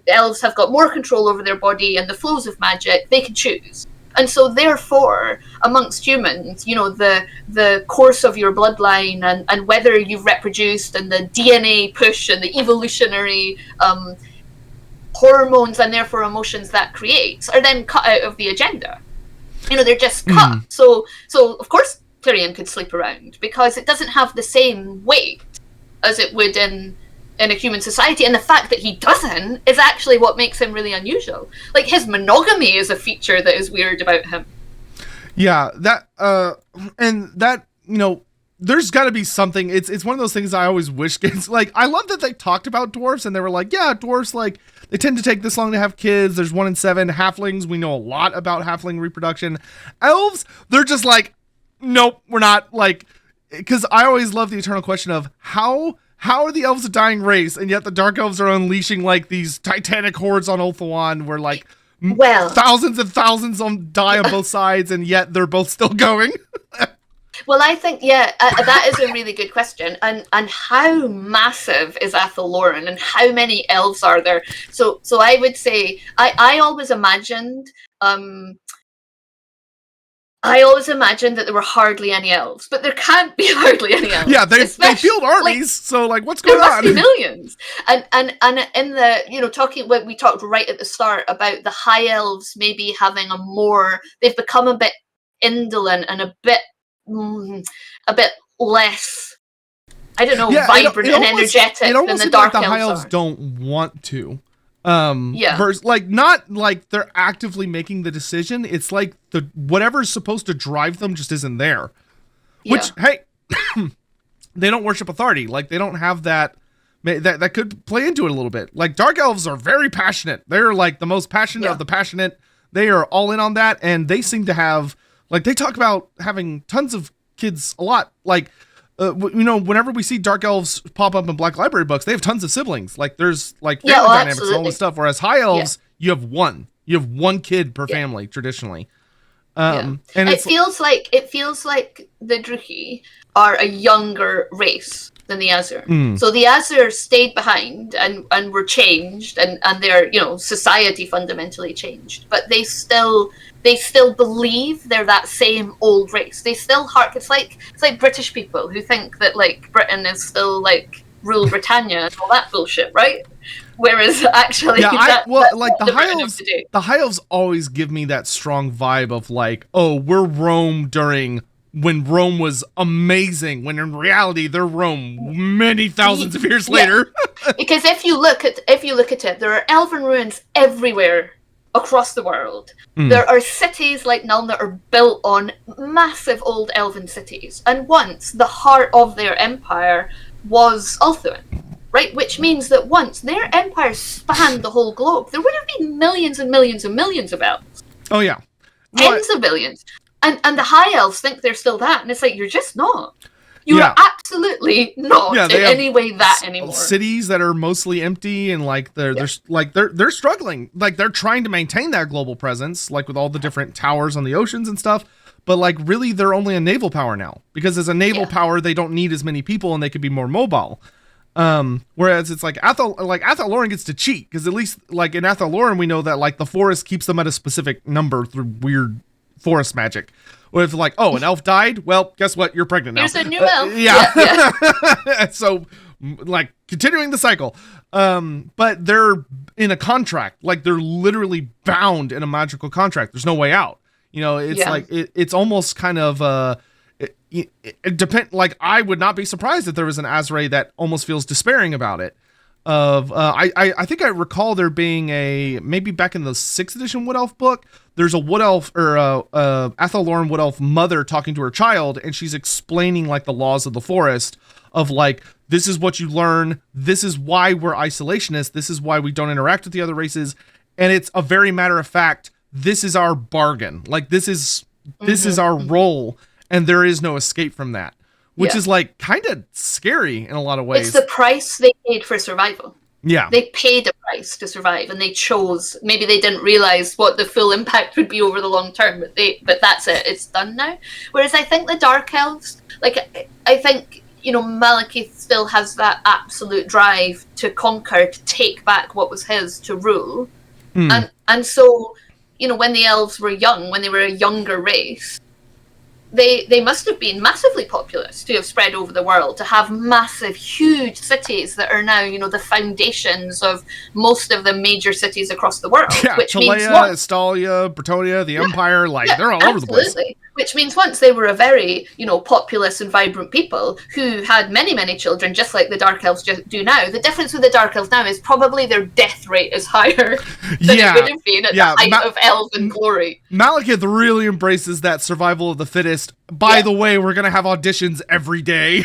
elves have got more control over their body and the flows of magic. They can choose. And so therefore, amongst humans, the course of your bloodline and whether you've reproduced and the DNA push and the evolutionary hormones and therefore emotions that creates are then cut out of the agenda. They're just cut. So of course Tyrion could sleep around, because it doesn't have the same weight as it would in a human society, and the fact that he doesn't is actually what makes him really unusual. Like, his monogamy is a feature that is weird about him. Yeah, that and that, there's got to be something. It's one of those things I always wish kids, like, I love that they talked about dwarves and they were like, yeah, dwarves, like, they tend to take this long to have kids. There's 1 in 7. Halflings, we know a lot about halfling reproduction. Elves, they're just like, nope, we're not, like, because I always love the eternal question of how are the elves a dying race, and yet the dark elves are unleashing like these titanic hordes on Ulthuan, where like thousands and thousands die on both sides, and yet they're both still going. Well, I think, that is a really good question. And how massive is Athel Loren, and how many elves are there? So I would say, I always imagined that there were hardly any elves, but there can't be hardly any elves. Yeah, they field armies, so like, what's going on? There must be millions. And in the we talked right at the start about the high elves maybe having they've become a bit indolent and a bit less, I don't know, vibrant and energetic than the dark elves. The high elves don't want to. Versus, like, not like they're actively making the decision. It's like whatever's supposed to drive them just isn't there. Which, hey, they don't worship authority. Like, they don't have that could play into it a little bit. Like, dark elves are very passionate. They're like the most passionate of the passionate. They are all in on that, and they seem to have, like, they talk about having tons of kids a lot. Like, whenever we see dark elves pop up in Black Library books, they have tons of siblings. Like there's like family Yeah, oh, dynamics and all absolutely. this stuff. Whereas high elves, you have one. You have one kid per Yeah. family traditionally. Yeah. And It feels like the Druchii are a younger race than the Azur. So the Azur stayed behind and were changed, and their society fundamentally changed. But they still believe they're that same old race. They still it's like British people who think that like Britain is still like rule Britannia and all that bullshit, right? Whereas actually, the high elves always give me that strong vibe of like, oh, we're Rome during when Rome was amazing, when in reality they're Rome many thousands of years later. Because if you look at it, there are elven ruins everywhere across the world. There are cities like Nuln that are built on massive old elven cities, and once the heart of their empire was Ulthuan. Right, which means that once their empire spanned the whole globe, there would have been millions and millions and millions of elves. Oh yeah, Tens of billions. And the high elves think they're still that, and it's like, you're just not. You are absolutely not in any way that anymore. Cities that are mostly empty, and like they're struggling. Like they're trying to maintain that global presence, like with all the different towers on the oceans and stuff. But like really, they're only a naval power now, because as a naval power, they don't need as many people, and they could be more mobile. Whereas it's like Athel-Loren gets to cheat, because at least like in Athel-Loren we know that like the forest keeps them at a specific number through weird forest magic. Or if like, oh, an elf died, well, guess what? You're pregnant now. Here's a new elf. Yeah. So like continuing the cycle. But they're in a contract, like they're literally bound in a magical contract. There's no way out. It's like it's almost kind of it depend. Like I would not be surprised if there was an Azray that almost feels despairing about it. I think I recall there being maybe back in the 6th edition Wood Elf book, there's a Wood Elf or Athel-Loren Wood Elf mother talking to her child, and she's explaining like the laws of the forest of like, this is what you learn, this is why we're isolationists, this is why we don't interact with the other races, and it's a very matter of fact, this is our bargain, like this is our role, and there is no escape from that. Which is like kind of scary in a lot of ways. It's the price they paid for survival. Yeah. They paid a price to survive, and they chose. Maybe they didn't realize what the full impact would be over the long term, but that's it. It's done now. Whereas I think the Dark Elves, like I think Malekith still has that absolute drive to conquer, to take back what was his, to rule, and so when the elves were young, when they were a younger race. They must have been massively populous to have spread over the world, to have massive, huge cities that are now, the foundations of most of the major cities across the world. Yeah, which Talea, means Estalia, Bretonia, the Empire, they're all over the place. Which means once they were a very, populous and vibrant people who had many, many children, just like the Dark Elves do now. The difference with the Dark Elves now is probably their death rate is higher than it would have been at the height of elven glory. Malekith really embraces that survival of the fittest. By the way, we're going to have auditions every day.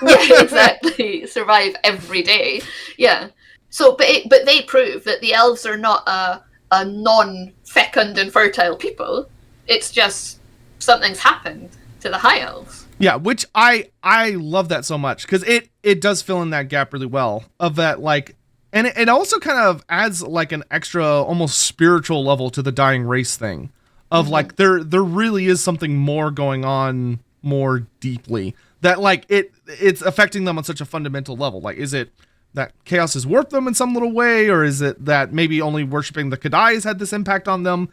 Yeah, exactly. Survive every day. Yeah. So, but they prove that the elves are not a non-fecund and fertile people. It's just something's happened to the high elves. Yeah, which I love that so much, because it does fill in that gap really well of that, like, and it also kind of adds like an extra almost spiritual level to the dying race thing of like there really is something more going on more deeply that like it's affecting them on such a fundamental level. Like, is it that chaos has warped them in some little way, or is it that maybe only worshiping the Kadai has had this impact on them?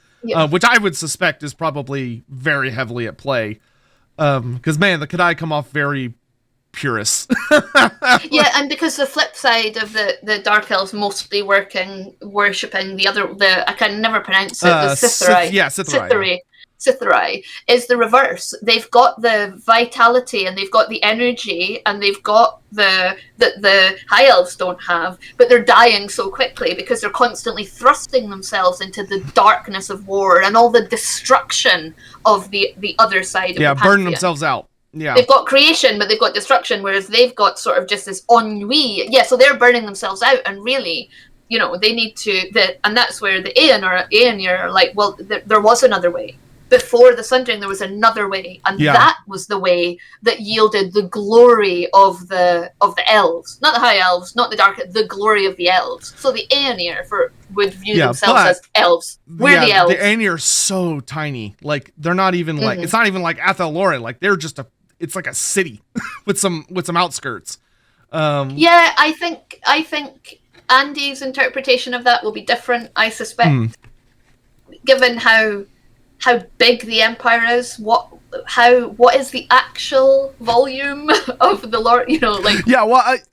Which I would suspect is probably very heavily at play. Because, man, the Kadai come off very purist. Yeah, and because the flip side of the Dark Elves mostly worshipping the I can never pronounce it, the Sithari. Sithari is the reverse. They've got the vitality and they've got the energy and they've got the high elves don't have, but they're dying so quickly because they're constantly thrusting themselves into the darkness of war and all the destruction of the other side of the pantheon. Burning themselves out. Yeah. They've got creation, but they've got destruction, whereas they've got sort of just this ennui. Yeah, so they're burning themselves out, and really, they need to. And that's where the Aeon are like, well, there was another way. before the Sundering, there was another way, and Yeah. that was the way that yielded the glory of the elves, not the high elves, not the dark, the glory of the elves. So the Aenir would view themselves as elves. We're the elves. The Aenir are so tiny. Like they're not even like it's not even like Athel Loren. Like they're just it's like a city with some outskirts. Yeah, I think Andy's interpretation of that will be different. I suspect, given how big the Empire is, what is the actual volume of the lore? You know, like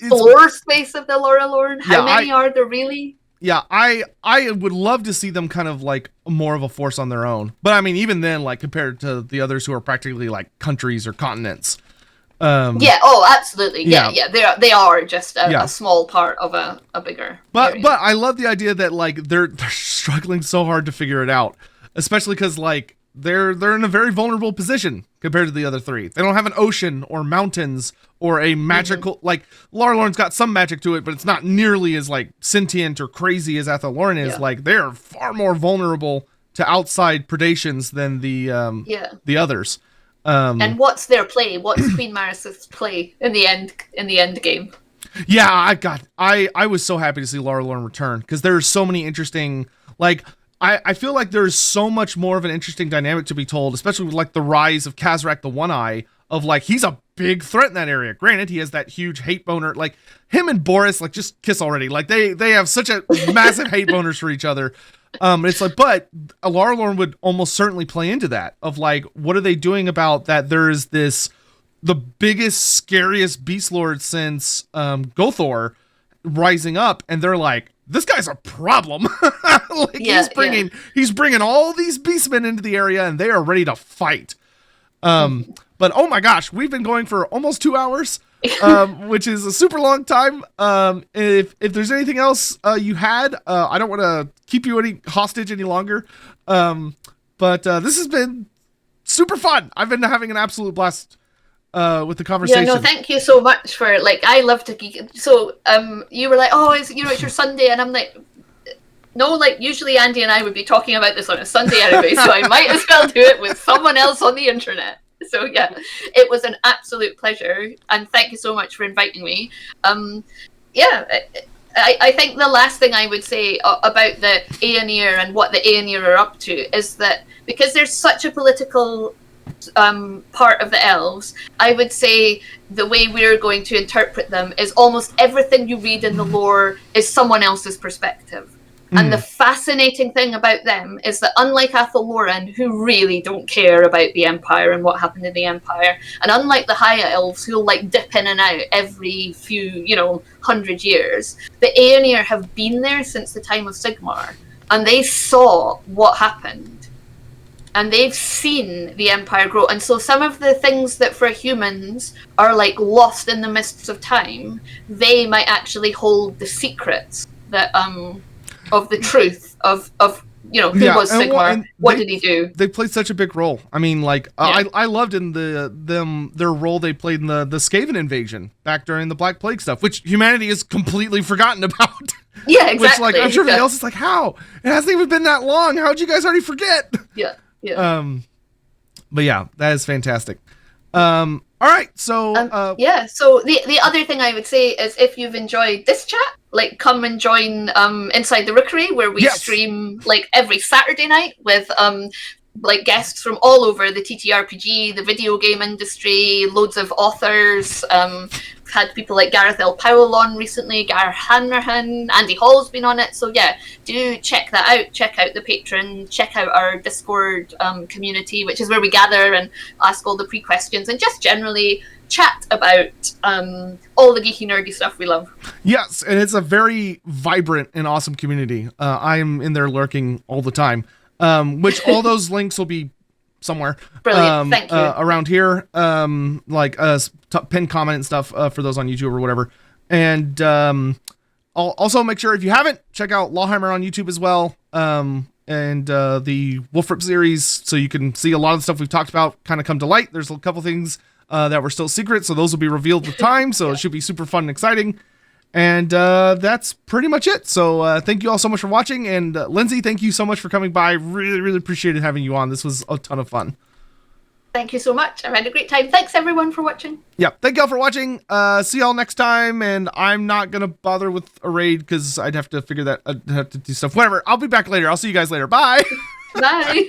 floor space of the Lorelorn. How many are there really? Yeah, I would love to see them kind of like more of a force on their own. But I mean, even then, like compared to the others who are practically like countries or continents. Yeah. Oh, absolutely. Yeah. They are just a small part of a bigger. But I love the idea that like they're struggling so hard to figure it out, especially because like they're in a very vulnerable position compared to the other three. They don't have an ocean or mountains or a magical like Lorelorn's got some magic to it, but it's not nearly as like sentient or crazy as Athel Loren is. Like they're far more vulnerable to outside predations than the others. And what's their play? What's Queen Maris's play in the end game? Yeah, I was so happy to see Lorelorn return because there's so many interesting like I feel like there's so much more of an interesting dynamic to be told, especially with like the rise of Kazrak the One-Eye of like he's a big threat in that area. Granted, he has that huge hate boner. Like him and Boris like just kiss already. Like they have such a massive hate boners for each other. It's like, but Lorelorn would almost certainly play into that of like, what are they doing about that? There's the biggest, scariest beast lord since Gothor rising up, and they're like, this guy's a problem. Like he's bringing all these beastmen into the area, and they are ready to fight. But oh my gosh, we've been going for almost 2 hours. Which is a super long time. If there's anything else you had, I don't want to keep you any hostage any longer. But this has been super fun. I've been having an absolute blast with the conversation. Yeah, no, thank you so much for like. I love to geek. So you were like, oh, it's your Sunday, and I'm like, no, like usually Andy and I would be talking about this on a Sunday anyway, so I might as well do it with someone else on the internet. So yeah, it was an absolute pleasure, and thank you so much for inviting me. I think the last thing I would say about the Aenir and what the Aenir are up to is that because there's such a political part of the elves, I would say the way we're going to interpret them is almost everything you read in the lore is someone else's perspective. And the fascinating thing about them is that unlike Athel Loren, who really don't care about the Empire and what happened in the Empire, and unlike the High Elves, who'll like dip in and out every few, 100 years, the Aenir have been there since the time of Sigmar, and they saw what happened. And they've seen the Empire grow. And so some of the things that for humans are like lost in the mists of time, they might actually hold the secrets that of the truth of who was Sigmar, what did he do? They played such a big role. I mean, like I loved in their role they played in the Skaven invasion back during the Black Plague stuff, which humanity has completely forgotten about. Yeah, exactly. Which, like, I'm sure everybody else is like, how? It hasn't even been that long. How'd you guys already forget? Yeah. But yeah, that is fantastic. All right, so so the other thing I would say is if you've enjoyed this chat, like come and join Inside the Rookery, where we stream like every Saturday night with like guests from all over the TTRPG, the video game industry, loads of authors. We've had people like Gareth L. Powell on recently, Gar Hanrahan, Andy Hall's been on it. So yeah, do check that out. Check out the Patreon, check out our Discord community, which is where we gather and ask all the pre-questions and just generally chat about all the geeky nerdy stuff we love. Yes, and it's a very vibrant and awesome community. I'm in there lurking all the time. Which all those links will be somewhere. Brilliant. Thank you. Around here, like pin comment and stuff for those on YouTube or whatever. And I'll also make sure if you haven't, check out Lawhammer on YouTube as well. And the Wolfrip series, so you can see a lot of the stuff we've talked about kind of come to light. There's a couple things that were still secret, so those will be revealed with time. So it should be super fun and exciting. And that's pretty much it. So thank you all so much for watching. And Lindsay, thank you so much for coming by. Really, really appreciated having you on. This was a ton of fun. Thank you so much. I've had a great time. Thanks everyone for watching. Yeah, thank y'all for watching. See y'all next time. And I'm not going to bother with a raid because I'd have to figure that, I'd have to do stuff. Whatever. I'll be back later. I'll see you guys later. Bye. Bye.